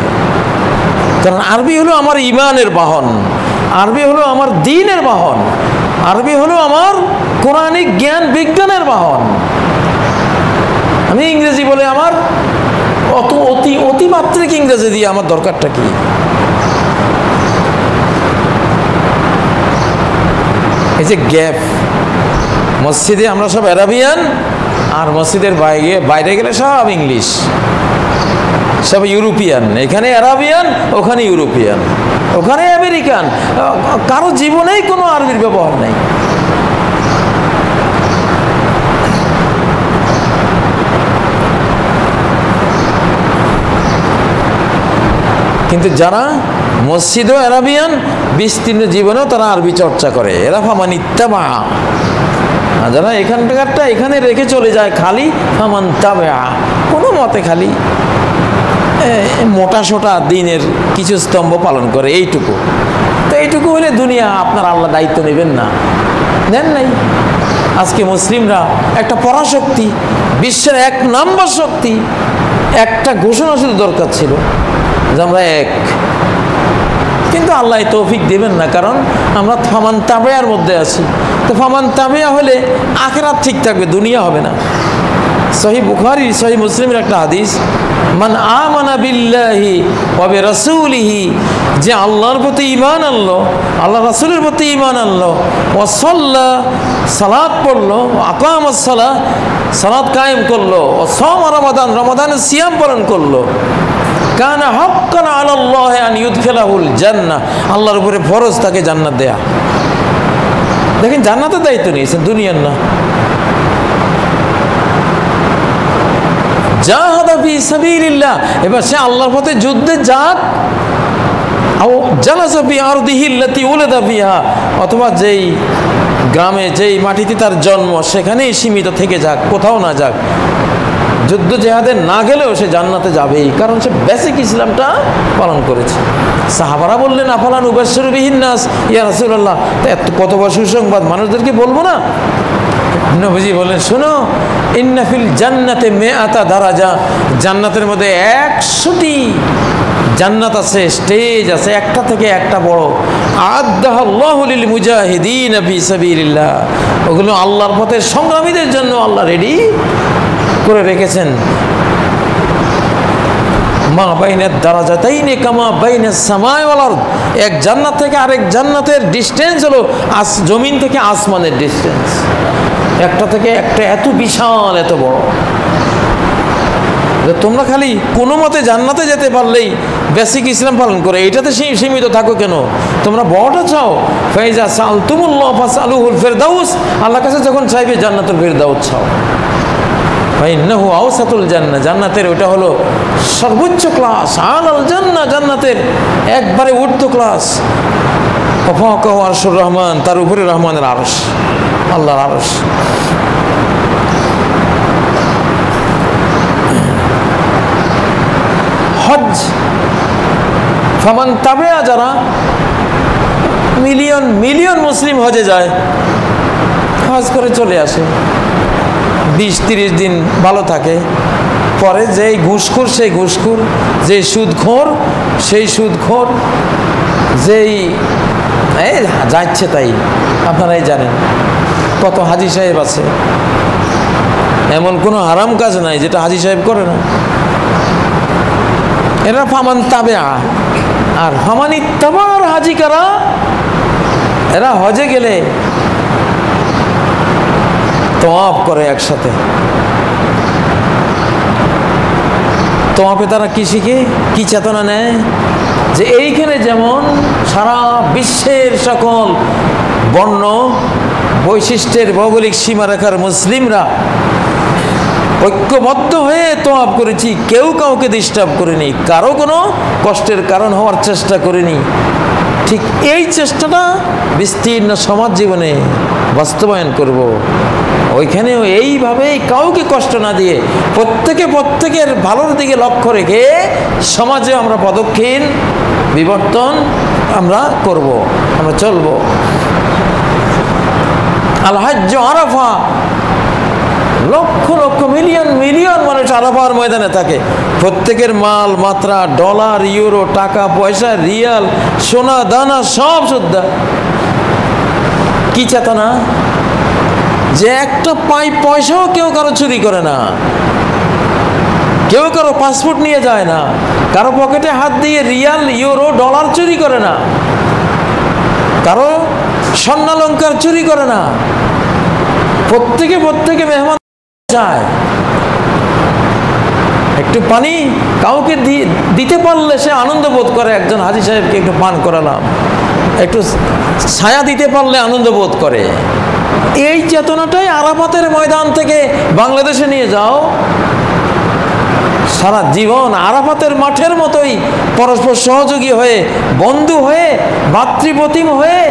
কারণ আরবি হলো আমার ইমানের বাহন, আরবি হলো আমার দ্বীনের বাহন, আরবি হলো আমার কোরআনিক জ্ঞান বিজ্ঞানের বাহন। আমি ইংরেজি বলে আমার অতিমাত্রিক ইংরেজি দিয়ে আমার দরকারটা কি? এই যে গ্যাপ, মসজিদে আমরা সব আরাবিয়ান, আর মসজিদের বাইরে গেলে সব ইংলিশ, সব ইউরোপিয়ান। এখানে আরাবিয়ান, ওখানে ইউরোপিয়ান, ওখানে আমেরিকান। কারো জীবনেই কোনো আরবির ব্যবহার নেই। কিন্তু যারা মসজিদও আরাবিয়ান, বিস্তীর্ণ জীবনেও তারা আরবি চর্চা করে, এরা ফামান ইত্তাবা। যারা এখানকারটা এখানে রেখে চলে যায় খালি ফামান তাবা, কোনো মতে খালি মোটা সোটা দিনের কিছু স্তম্ভ পালন করে, এইটুকু। তো এইটুকু হলে দুনিয়া আপনার আল্লাহ দায়িত্ব নেবেন না, নেন নাই। আজকে মুসলিমরা একটা পরাশক্তি, বিশ্বের 1 নম্বর শক্তি। একটা ঘোষণা শুধু দরকার ছিল যে আমরা এক, কিন্তু আল্লাহ তৌফিক দেবেন না, কারণ আমরা ফামান তাবেয়ার মধ্যে আছি। তো ফামান তাবেয়া হলে আখিরাত ঠিক থাকবে, দুনিয়া হবে না। সহিহ বুখারী, সহিহ মুসলিমের একটা হাদিস, মান আমানা বিল্লাহি ওয়া বিরাসূলিহি, যে আল্লাহর প্রতি ঈমান আনলো, আল্লাহ রাসূলের প্রতি ঈমান আনলো, ওয়া সাল্লা, সালাত পড়লো, আকামাস সালাহ, সালাত কায়েম করলো, ও সামা রমাদান, রমাদানের সিয়াম পালন করলো, কানা হাক্কান আলাল্লাহি আন ইউদখিলাহুল জান্নাহ, আল্লাহর উপরে ফরজ তাকে জান্নাত দেয়া। দেখেন জান্নাতের দায়িত্ব নিয়েছেন, দুনিয়ার না। জাহাদা ফি সাবিলিল্লাহ, এবার সে আল্লাহর পথে যুদ্ধে যাক, আও জালাসা ফি আরদিহি আল্লাতী উলিদা ফিহা, অথবা যেই গ্রামে, যেই মাটিতে তার জন্ম, সেখানেই সীমিত থেকে যাক, কোথাও না যাক। যুদ্ধ জেহাদে না গেলেও সে জান্নাতে যাবেই, কারণ সে বেসিক ইসলামটা পালন করেছে। সাহাবারা বললেন, আফালান উবাশশিরু বিহিন নাস ইয়া রাসূলুল্লাহ, কত বড় সুসংবাদ মানুষদেরকে বলবো না? নবীজি বলেন, শোনো, ইন্না ফিল জান্নাতে মিআতা দারাজা, জান্নাতের মধ্যে 100টি জান্নাত আছে, স্টেজ আছে, একটা থেকে একটা বড়। আ'আদ্দাহাল্লাহু লিল মুজাহিদিন ফি সাবিলিল্লাহ, ওগুলো আল্লাহর পথে সংগ্রামীদের জন্য আল্লাহ রেডি করে রেখেছেন। মা বাইনাদ দারাজাতাইনি কামা বাইনাস সামাই ওয়াল আরদ, এক জান্নাত থেকে আরেক জান্নাতের ডিসটেন্স হলো জমিন থেকে আসমানের ডিসটেন্স। একটা থেকে একটা এত বিশাল, এত বড়। তোমরা খালি কোনো মতে জান্নাতে যেতে পারলেই বেসিক ইসলাম পালন করে এটাতে সীমিত থাকো কেন? তোমরা বড়টা চাও। ফাইজা সালতুমুল্লাহ ফাসআলুহুল ফিরদাউস, আল্লাহর কাছে যখন চাইবে জান্নাতুল ফিরদাউস চাও। ফাইন্নাহু আওসাতুল জান্নাহ, জান্নাতের ওটা হলো সর্বোচ্চ ক্লাস। আলাল জান্নাহ, জান্নাতের একবারে ঊর্ধ্ব ক্লাস। ওয়াফাকাহু আরশুর রহমান, তার উপরে রহমানের আরশ, আল্লাহর আরশ। হজ, ফামান তাবিআ, যারা মিলিয়ন মিলিয়ন মুসলিম হজে যায়, হজ করে চলে আসে, 20-30 দিন ভালো থাকে, পরে যেই ঘুষখোর সেই ঘুষখোর, যে সুদখোর সেই সুদখোর, যেই যাচ্ছে তাই। আপনারাই জানেন কত হাজি সাহেব আছে, এমন কোনো হারাম কাজ নাই যেটা হাজি সাহেব করে না। এরা ফামান তাবিআ। আর ফামান ইত্তাবার হাজি কারা? এরা হজে গেলে তওয়াফ করে একসাথে। তওয়াফে তারা কি শিখে, কি চেতনা নেয়? যে এইখানে যেমন সারা বিশ্বের সকল বর্ণ বৈশিষ্ট্যের ভৌগোলিক সীমারেখার মুসলিমরা ঐক্যবদ্ধ হয়ে তওয়াফ করেছি, কেউ কাউকে ডিস্টার্ব করেনি, কারো কোনো কষ্টের কারণ হওয়ার চেষ্টা করেনি। ঠিক এই চেষ্টাটা বিস্তীর্ণ সমাজ জীবনে বাস্তবায়ন করব। ওইখানেও এইভাবেই কাউকে কষ্ট না দিয়ে প্রত্যেকের ভালোর দিকে লক্ষ্য রেখে সমাজে আমরা পদক্ষেপ বিবর্তন আমরা করব, আমরা চলব। আল হজ্জ আরাফা, লক্ষ লক্ষ মিলিয়ন মিলিয়ন মানুষ আরাফার ময়দানে থাকে। প্রত্যেকের মাল মাত্রা, ডলার, ইউরো, টাকা পয়সা, রিয়াল, সোনা দানা সব শুদ্ধ। কি চেতনা যে একটা পয়সাও কেউ কারো চুরি করে না, কেউ কারো পাসপোর্ট নিয়ে যায় না, কারো পকেটে হাত দিয়ে রিয়াল, ইউরো, ডলার চুরি করে না, কারো স্বর্ণালঙ্কার চুরি করে না। প্রত্যেকে মেহমান চায়। একটু পানি কাউকে দিতে পারলে সে আনন্দ বোধ করে। একজন হাজি সাহেবকে একটু পান করালাম, একটু ছায়া দিতে পারলে আনন্দ বোধ করে। এই চেতনাটাই আরাফাতের ময়দান থেকে বাংলাদেশে নিয়ে যাও। সারা জীবন আরাফাতের মাঠের মতোই পরস্পর সহযোগী হয়ে, বন্ধু হয়ে, ভাতৃপ্রতিম হয়ে,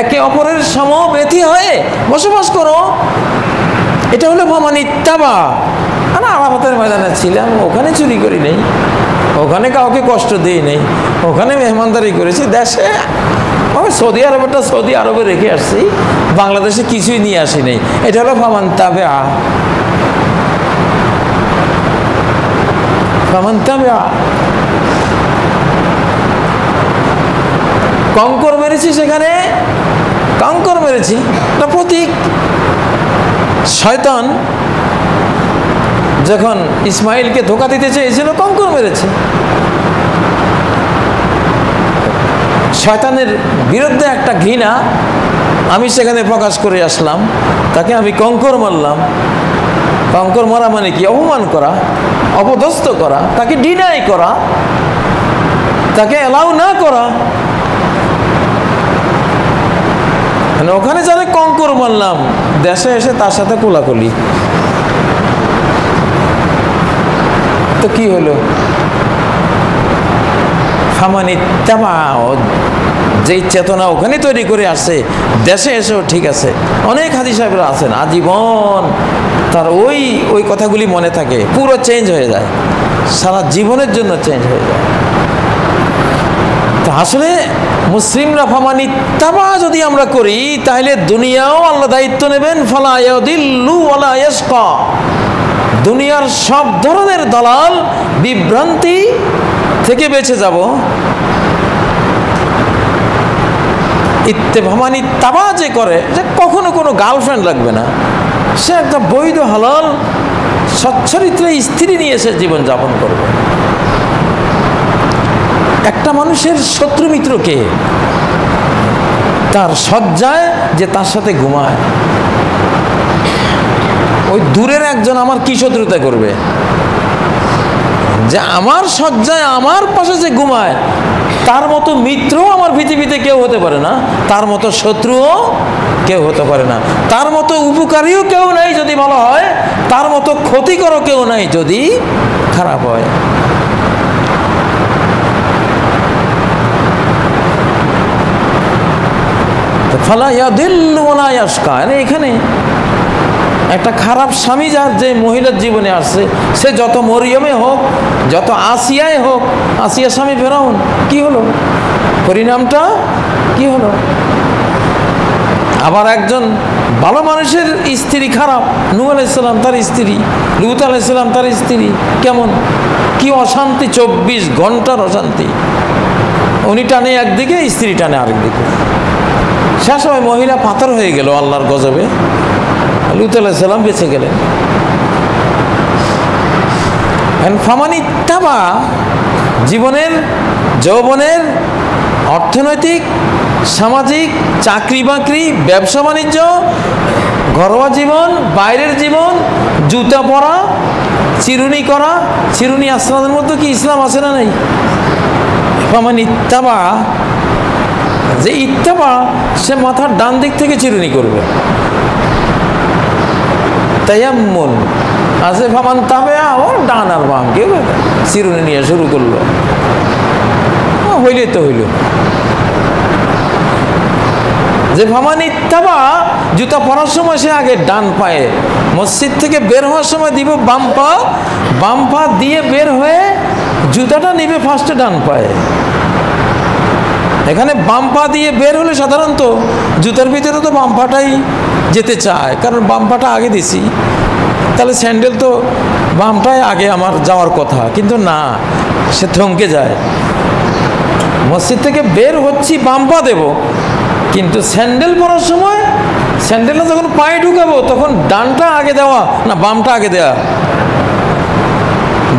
একে অপরের সমব্যথী হয়ে বসবাস করো। এটা হলো ফামান ইত্তাবা। না, আরাফাতের ময়দানে ছিলাম, ওখানে চুরি করি নেই, ওখানে কাউকে কষ্ট দিই নেই, ওখানে মেহমানদারি করেছি। দেশে আমি সৌদি আরবটা সৌদি আরবে রেখে আসছি, বাংলাদেশে কিছুই নিয়ে আসি নেই। এটা হলো ফামান তাবিআ। ফামান তাবিআ। কঙ্কর মেরেছি, সেখানে কঙ্কর মেরেছি, এটা প্রতীক। শয়তান যখন ইসমাইলকে ধোঁকা দিতে চেয়েছিল, কঙ্কর মেরেছে। শয়তানের বিরুদ্ধে একটা ঘৃণা আমি সেখানে প্রকাশ করে আসলাম, তাকে আমি কঙ্কর মারলাম। কঙ্কর মারা মানে কি? অপমান করা, অপদস্থ করা, তাকে ডিনাই করা, তাকে অ্যালাউ না করা। ওখানে যারা কঙ্কর মারলাম, দেশে এসে তার সাথে কোলাকুলি, তো কি হলো? ফামান ইত্তাবা, যেই চেতনা ওখানে তৈরি করে আসছে, দেশে এসেও ঠিক আছে। অনেক হাজি সাহেবরা আছেন আজীবন তার ওই কথাগুলি মনে থাকে, পুরো চেঞ্জ হয়ে যায়, সারা জীবনের জন্য চেঞ্জ হয়ে যায়। তো আসলে মুসলিমরা ফামান ইত্তাবা যদি আমরা করি, তাহলে দুনিয়াও আল্লাহ দায়িত্ব নেবেন। ফালা ইয়াদিল্লু ওয়ালা ইয়াশকা, দুনিয়ার সব ধরনের দালাল বিভ্রান্তি থেকে বেঁচে যাব। ফামান ইত্তাবা যে করে, যে কখনো কোনো গার্লফ্রেন্ড লাগবে না, সে একটা বৈধ হালাল সচ্চরিত্রে স্ত্রী নিয়ে সে জীবনযাপন করবে। একটা মানুষের শত্রু মিত্রকে তার শয্যায় যে তার সাথে ঘুমায়, ওই দূরের একজন আমার কি শত্রুতা করবে? যে আমার শয্যায় আমার পাশে যে ঘুমায় তার মতো মিত্র আমার পৃথিবীতে কেউ হতে পারে না, তার মতো শত্রুও কেউ হতে পারে না, তার মতো উপকারীও কেউ নাই যদি ভালো হয়, তার মতো ক্ষতিকরও কেউ নাই যদি খারাপ হয়। ফালা ইয়াদিল্লু ওয়ালা ইয়াশকা। এখানে একটা খারাপ স্বামী যার যে মহিলার জীবনে আসছে, সে যত মরিয়মে হোক, যত আসিয়ায় হোক, আসিয়া স্বামী ফেরাউন, কি হলো পরিণামটা, কি হলো? আবার একজন ভালো মানুষের স্ত্রী খারাপ, নূহ আলাইহিস সালাম তার স্ত্রী, লূত আলাইহিস সালাম তার স্ত্রী, কেমন কি অশান্তি, 24 ঘন্টার অশান্তি। উনি টানে একদিকে, স্ত্রী টানে আরেকদিকে। সে সময় মহিলা পাথর হয়ে গেল আল্লাহর গজবে, লূত আলাইহিস সালাম বেঁচে গেলেন। ফামানিত্তাবা, জীবনের, যৌবনের, অর্থনৈতিক, সামাজিক, চাকরি বাকরি, ব্যবসা বাণিজ্য, ঘরোয়া জীবন, বাইরের জীবন, জুতা পরা, চিরুনি করা, চিরুনি আসলামের মধ্যে কি ইসলাম আছে না নাই? ফামানিত্তাবা, যে ইত্তাবা, সে মাথার ডান দিক থেকে চিরুনি করবে। তায়াম্মুন আছে, ফামান তাবেয়া, ওর ডান আর বাম কেউ চিরুনি নিয়ে শুরু করলো, হইলে তো হইল। যে ফামানি ইত্তাবা, জুতা পরার সময় সে আগে ডান পায়ে, মসজিদ থেকে বের হওয়ার সময় দিব বাম পা, বাম পা দিয়ে বের হয়ে জুতাটা নিবে ফার্স্টে ডান পায়ে। এখানে বাম পা দিয়ে বের হলে সাধারণত জুতার ভিতরে তো বাম পাটাই যেতে চায়, কারণ বাম পাটা আগে দিছি, তাহলে স্যান্ডেল তো বামটাই আগে আমার যাওয়ার কথা, কিন্তু না, সে থমকে যায়। মসজিদ থেকে বের হচ্ছি বাম পা দেব, কিন্তু স্যান্ডেল পরার সময় স্যান্ডেলটা যখন পায়ে ঢুকাবো তখন ডানটা আগে দেওয়া না বামটা আগে দেওয়া,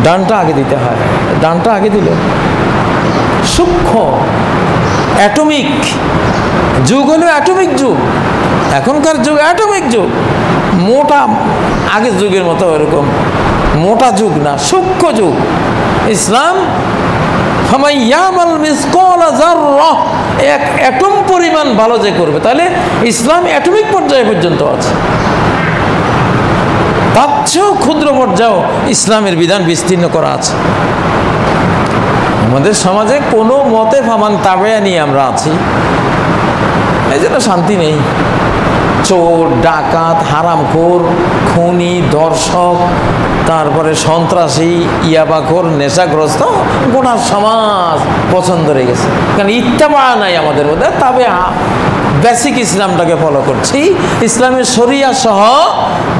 ডানটা আগে দিতে হয়। ডানটা আগে দিল। সূক্ষ্ম অ্যাটমিক যুগ হলো অ্যাটমিক যুগ, এখনকার যুগ অ্যাটমিক যুগ। মোটা আগের যুগের মতো এরকম মোটা যুগ না, সূক্ষ্ম যুগ। ইসলাম এক অ্যাটম পরিমাণ ভালো যে করবে, তাহলে ইসলাম অ্যাটমিক পর্যায় পর্যন্ত আছে। তার চেয়েও ক্ষুদ্র পর্যায়েও ইসলামের বিধান বিস্তীর্ণ করা আছে। আমাদের সমাজে কোনো মতে ফামান তাবেয়া নিয়ে আমরা আছি, এই জন্য শান্তি নেই। চোর, ডাকাত, হারামখোর, খুনি, দর্শক, তারপরে সন্ত্রাসী, ইয়াবাখোর, নেশাগ্রস্ত, গোটা সমাজ পছন্দ হয়ে গেছে। কারণ ইত্তেবা নাই আমাদের মধ্যে, তবে বেসিক ইসলামটাকে ফলো করছি। ইসলামের শরিয়া সহ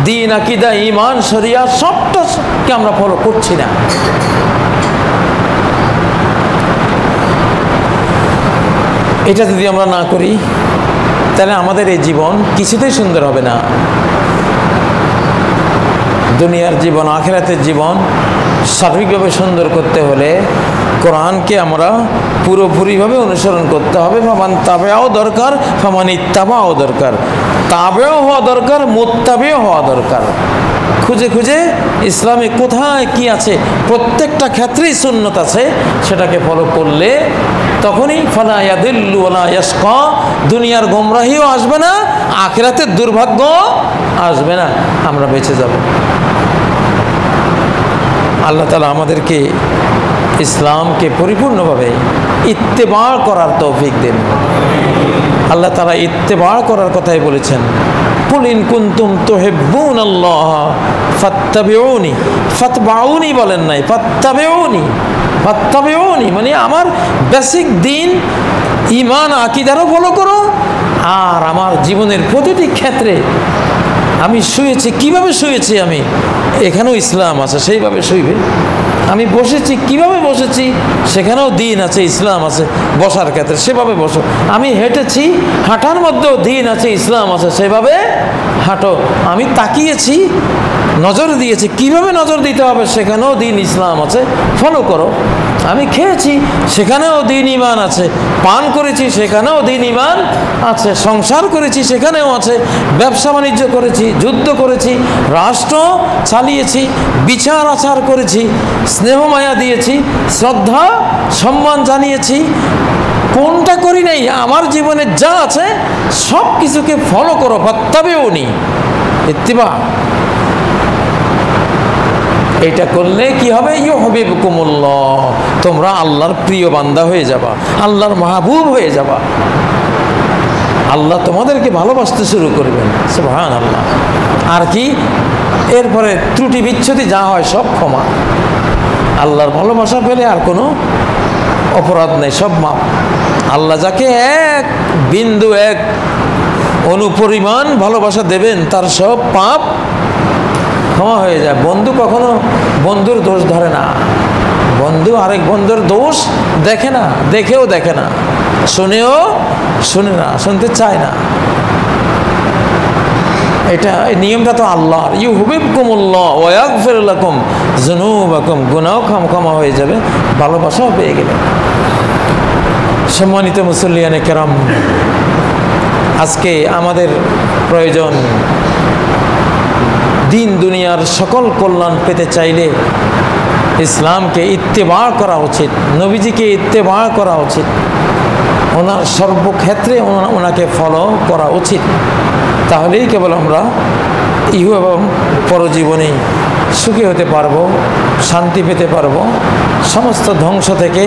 দ্বীন, আকীদা, ঈমান, শরিয়া সবটাকে আমরা ফলো করছি না। এটা যদি আমরা না করি তাহলে আমাদের এই জীবন কিছুতেই সুন্দর হবে না। দুনিয়ার জীবন, আখিরাতের জীবন সার্বিকভাবে সুন্দর করতে হলে কোরআনকে আমরা পুরোপুরিভাবে অনুসরণ করতে হবে। ফামান তাবেও দরকার, ফামান ইত্তাবাও দরকার, তাবেও হওয়া দরকার, মুত্তাবিও হওয়া দরকার। খুঁজে খুঁজে ইসলামে কোথায় কি আছে, প্রত্যেকটা ক্ষেত্রেই সুন্নত আছে, সেটাকে ফলো করলে তখনই ফালা ইয়াদিল্লু ওয়ালা ইয়াশকা, দুনিয়ার গোমরাহিও আসবে না, আখিরাতের দুর্ভাগ্য আসবে না, আমরা বেঁচে যাব। আল্লাহ তাআলা আমাদেরকে ইসলামকে পরিপূর্ণভাবে ইত্তেবা করার তৌফিক দেন। আল্লাহ তাআলা ইত্তেবা করার কথাই বলেছেন, কুল ইন কুনতুম তুহিব্বুনাল্লাহ ফাত্তাবিউনি, ফাতবাউনি বলেন নাই, ফাত্তাবিউনি। ফাত্তাবিউনি মানে আমার বেসিক দিন, ঈমান, আকীদারও ফলো করো, আর আমার জীবনের প্রতিটি ক্ষেত্রে আমি শুয়েছি কিভাবে শুয়েছি, আমি এখানেও ইসলাম আছে সেইভাবে শুইবে। আমি বসেছি কিভাবে বসেছি, সেখানেও দিন আছে, ইসলাম আছে, বসার ক্ষেত্রে সেভাবে বসো। আমি হেঁটেছি, হাঁটার মধ্যেও দিন আছে, ইসলাম আছে, সেভাবে হাঁটো। আমি তাকিয়েছি, নজর দিয়েছে। কিভাবে নজর দিতে হবে সেখানেও দিন ইসলাম আছে, ফলো করো। আমি খেয়েছি, সেখানেও দিন ইমান আছে। পান করেছি, সেখানেও দিন ইমান আছে। সংসার করেছি, সেখানেও আছে। ব্যবসা বাণিজ্য করেছি, যুদ্ধ করেছি, রাষ্ট্র চালিয়েছি, বিচার আচার করেছি, স্নেহ মায়া দিয়েছি, শ্রদ্ধা সম্মান জানিয়েছি। কোনটা করি নাই? আমার জীবনে যা আছে সব কিছুকে ফলো করো। ফাত্তাবিউ নি, ইত্তিবা। এটা করলে কি হবে? ইউহিব্বুকুমুল্লাহ, তোমরা আল্লাহর প্রিয় বান্দা হয়ে যাবা, আল্লাহর মাহবুব হয়ে যাবা। আল্লাহ তোমাদেরকে ভালোবাসতে শুরু করবেন। সুবহানাল্লাহ। আর কি? এরপরে ত্রুটি বিচ্ছুতি যা হয় সব ক্ষমা। আল্লাহর ভালোবাসা পেলে আর কোনো অপরাধ নেই, সব মাপ। আল্লাহ যাকে এক বিন্দু, এক অনুপরিমাণ ভালোবাসা দেবেন, তার সব পাপ ক্ষমা হয়ে যায়। বন্ধু কখনো বন্ধুর দোষ ধরে না। বন্ধু আরেক বন্ধুর দোষ দেখে না, দেখেও দেখে না, শুনেও শুনে না, শুনতে চায় না। এটা এই নিয়মটা তো আল্লাহর। ইউহিব্বুকুমুল্লাহ ওয়া ইয়াগফির লাকুম যুনুবাকুম, গুনাহ ক্ষমা হয়ে যাবে, ভালোবাসাও পেয়ে গেলে। সম্মানিত মুসল্লিয়ানে কেরাম, আজকে আমাদের প্রয়োজন দিন দুনিয়ার সকল কল্যাণ পেতে চাইলে ইসলামকে ইত্তেবা করা উচিত, নবীজিকে ইত্তেবা করা উচিত, ওনার সর্বক্ষেত্রে ওনাকে ফলো করা উচিত। তাহলেই কেবল আমরা ইহু এবং পরজীবনে সুখী হতে পারবো, শান্তি পেতে পারবো, সমস্ত ধ্বংস থেকে,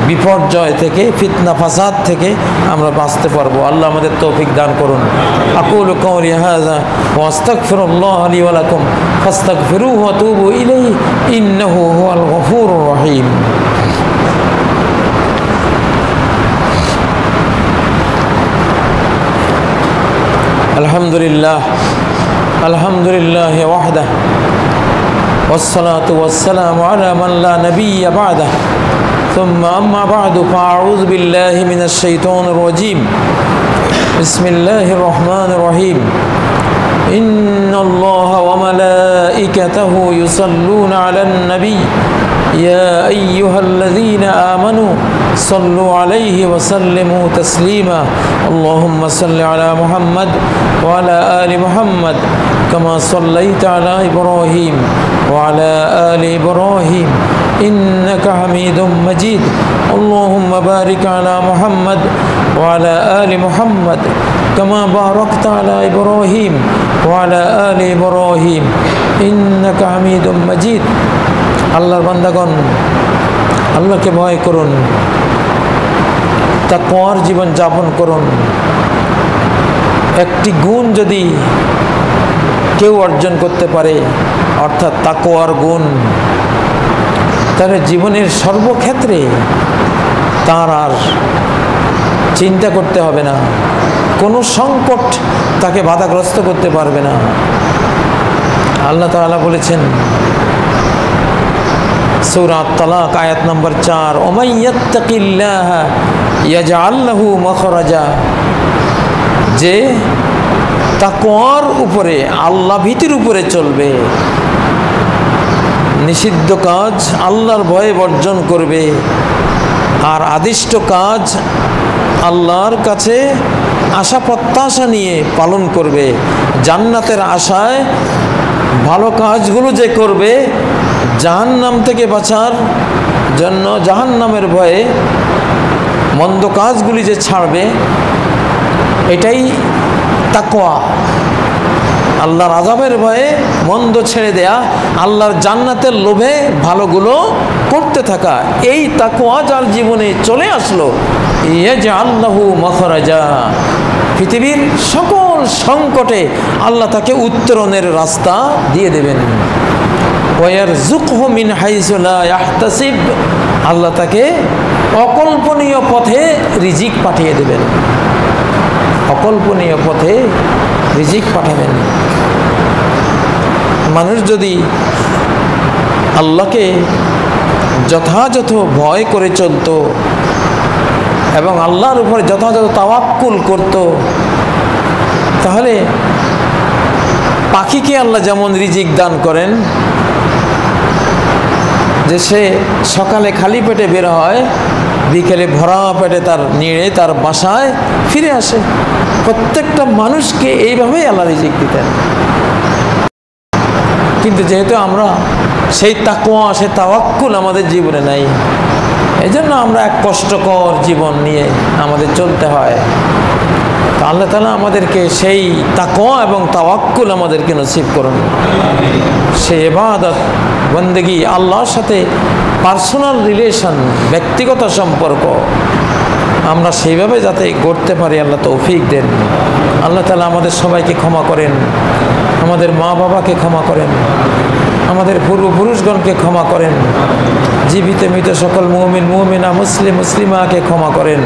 বিপর্যয় থেকে, ফিতনা ফাসাদ থেকে আমরা বাঁচতে পারবো। আল্লাহ আমাদের তৌফিক দান করুন। আকুলু কওলি হাযা ওয়া আস্তাগফিরুল্লাহ লি ওয়া লাকুম ফাস্তাগফিরুহু ওয়া তুবু ইলাইহি ইন্নাহু হুয়াল গফুরুর রহিম। আলহামদুলিল্লাহ, আলহামদুলিল্লাহ ওয়াহদাহ, والصلاة والسلام على من لا نبي بعده، ثم أما بعد فأعوذ بالله من الشيطان الرجيم. بسم الله الرحمن الرحيم. إن الله وملائكته يصلون على النبي يا أيها الذين آمنوا صلوا عليه وسلموا تسليما. اللهم صل على محمد وعلى آل محمد كما صليت على إبراهيم وعلى آل إبراهيم إنك حميد مجيد. اللهم بارك على محمد وعلى آل محمد كما باركت على إبراهيم وعلى آل إبراهيم إنك حميد مجيد. আল্লাহর বান্দাগণ, আল্লাহকে ভয় করুন, তাকওয়ার জীবন যাপন করুন। একটি গুণ যদি কেউ অর্জন করতে পারে, অর্থাৎ তাকওয়ার গুণ, তাহলে জীবনের সর্বক্ষেত্রে তার আর চিন্তা করতে হবে না, কোনো সংকট তাকে বাধাগ্রস্ত করতে পারবে না। আল্লাহ তাআলা বলেছেন সূরা আত-তালাক আয়াত নম্বর 4, ওমাই ইয়াত্তাকিল্লাহা ইয়াজআল লাহু মাখরাজা, যে তাকওয়ার উপরে, আল্লাহ ভীতির উপরে চলবে, নিষিদ্ধ কাজ আল্লাহর ভয়ে বর্জন করবে, আর আদিষ্ট কাজ আল্লাহর কাছে আশা প্রত্যাশা নিয়ে পালন করবে, জান্নাতের আশায় ভালো কাজগুলো যে করবে, জাহান্নাম থেকে বাঁচার জন্য, জাহান্নামের ভয়ে মন্দ কাজগুলি যে ছাড়বে, এটাই তাকওয়া। আল্লাহর আযাবের ভয়ে মন্দ ছেড়ে দেয়া, আল্লাহর জান্নাতের লোভে ভালোগুলো করতে থাকা, এই তাকওয়া যার জীবনে চলে আসলো, ইয়াজআল লাহু মাখরাজা, পৃথিবীর সকল সংকটে আল্লাহ তাকে উত্তরণের রাস্তা দিয়ে দেবেন। ওয়ারযুকহু মিন হাইসু লা ইয়াহতাসিব, আল্লাহ তাকে অকল্পনীয় পথে রিজিক পাঠিয়ে দেবেন, অকল্পনীয় পথে রিজিক পাঠাবেন। মানুষ যদি আল্লাহকে যথাযথ ভয় করে চলত এবং আল্লাহর উপরে যথাযথ তাওয়াক্কুল করত, তাহলে পাখিকে আল্লাহ যেমন রিজিক দান করেন, যে সে সকালে খালি পেটে বের হয়, বিকেলে ভরা পেটে তার নিড়ে তার বাসায় ফিরে আসে। প্রত্যেকটা মানুষকে এইভাবেই আল্লাহ রিজিক দিতেন। কিন্তু যেহেতু আমরা সেই তাকওয়া, সেই তাওয়াক্কুল আমাদের জীবনে নাই, এই জন্য আমরা এক কষ্টকর জীবন নিয়ে আমাদের চলতে হয়। তো আল্লাহ তাআলা আমাদেরকে সেই তাকওয়া এবং তাওয়াক্কুল আমাদেরকে নসিব করুন। সেই ইবাদত বন্দেগী, আল্লাহর সাথে পার্সোনাল রিলেশন, ব্যক্তিগত সম্পর্ক আমরা সেইভাবে যাতে গড়তে পারি আল্লাহ তৌফিক দেন। আল্লাহ তাআলা আমাদের সবাইকে ক্ষমা করেন, আমাদের মা বাবাকে ক্ষমা করেন, আমাদের পূর্বপুরুষগণকে ক্ষমা করেন, জীবিত মৃত সকল মুমিন মুমিনা মুসলিম মুসলিমাকে ক্ষমা করেন।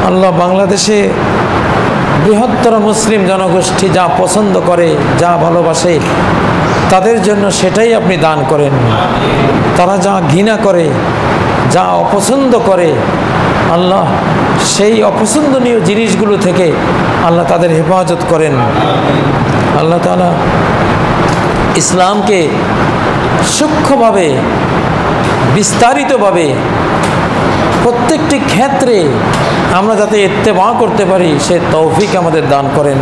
আল্লাহ বাংলাদেশে বৃহত্তর মুসলিম জনগোষ্ঠী যা পছন্দ করে, যা ভালোবাসে, তাদের জন্য সেটাই আপনি দান করেন। তারা যা ঘৃণা করে, যা অপছন্দ করে, আল্লাহ সেই অপছন্দনীয় জিনিসগুলো থেকে আল্লাহ তাদের হেফাজত করেন। আল্লাহ তাআলা ইসলামকে সূক্ষ্মভাবে, বিস্তারিতভাবে প্রত্যেকটি ক্ষেত্রে আমরা যাতে ইত্তেবা করতে পারি, সে তৌফিক আমাদের দান করেন,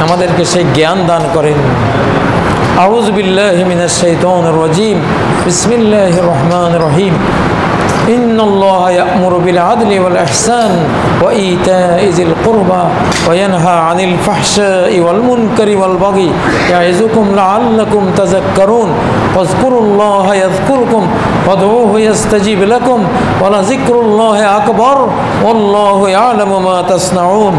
আমাদেরকে সেই জ্ঞান দান করেন। আউযু বিল্লাহি মিনাশ শাইতানির রাজীম। বিসমিল্লাহির রহমানির রহিম। ইন্নাল্লাহা ইয়া'মুরু বিল আদলি ওয়াল ইহসান ওয়া ইতা'i যিল কুরবা ওয়া ইয়ানহা আনিল ফাহশাই ওয়াল মুনকারি ওয়াল বাগি ইয়া'iযুকুম লা'আল্লাকুম তাযাক্কারুন। ফাযকুরুল্লাহা ইয়াযকুরকুম ওয়াদউহু ইয়াস্তাজিব লাকুম ওয়া লাযিকরুল্লাহি আকবার ওয়াল্লাহু ইয়া'লামু মা তাসনাউন।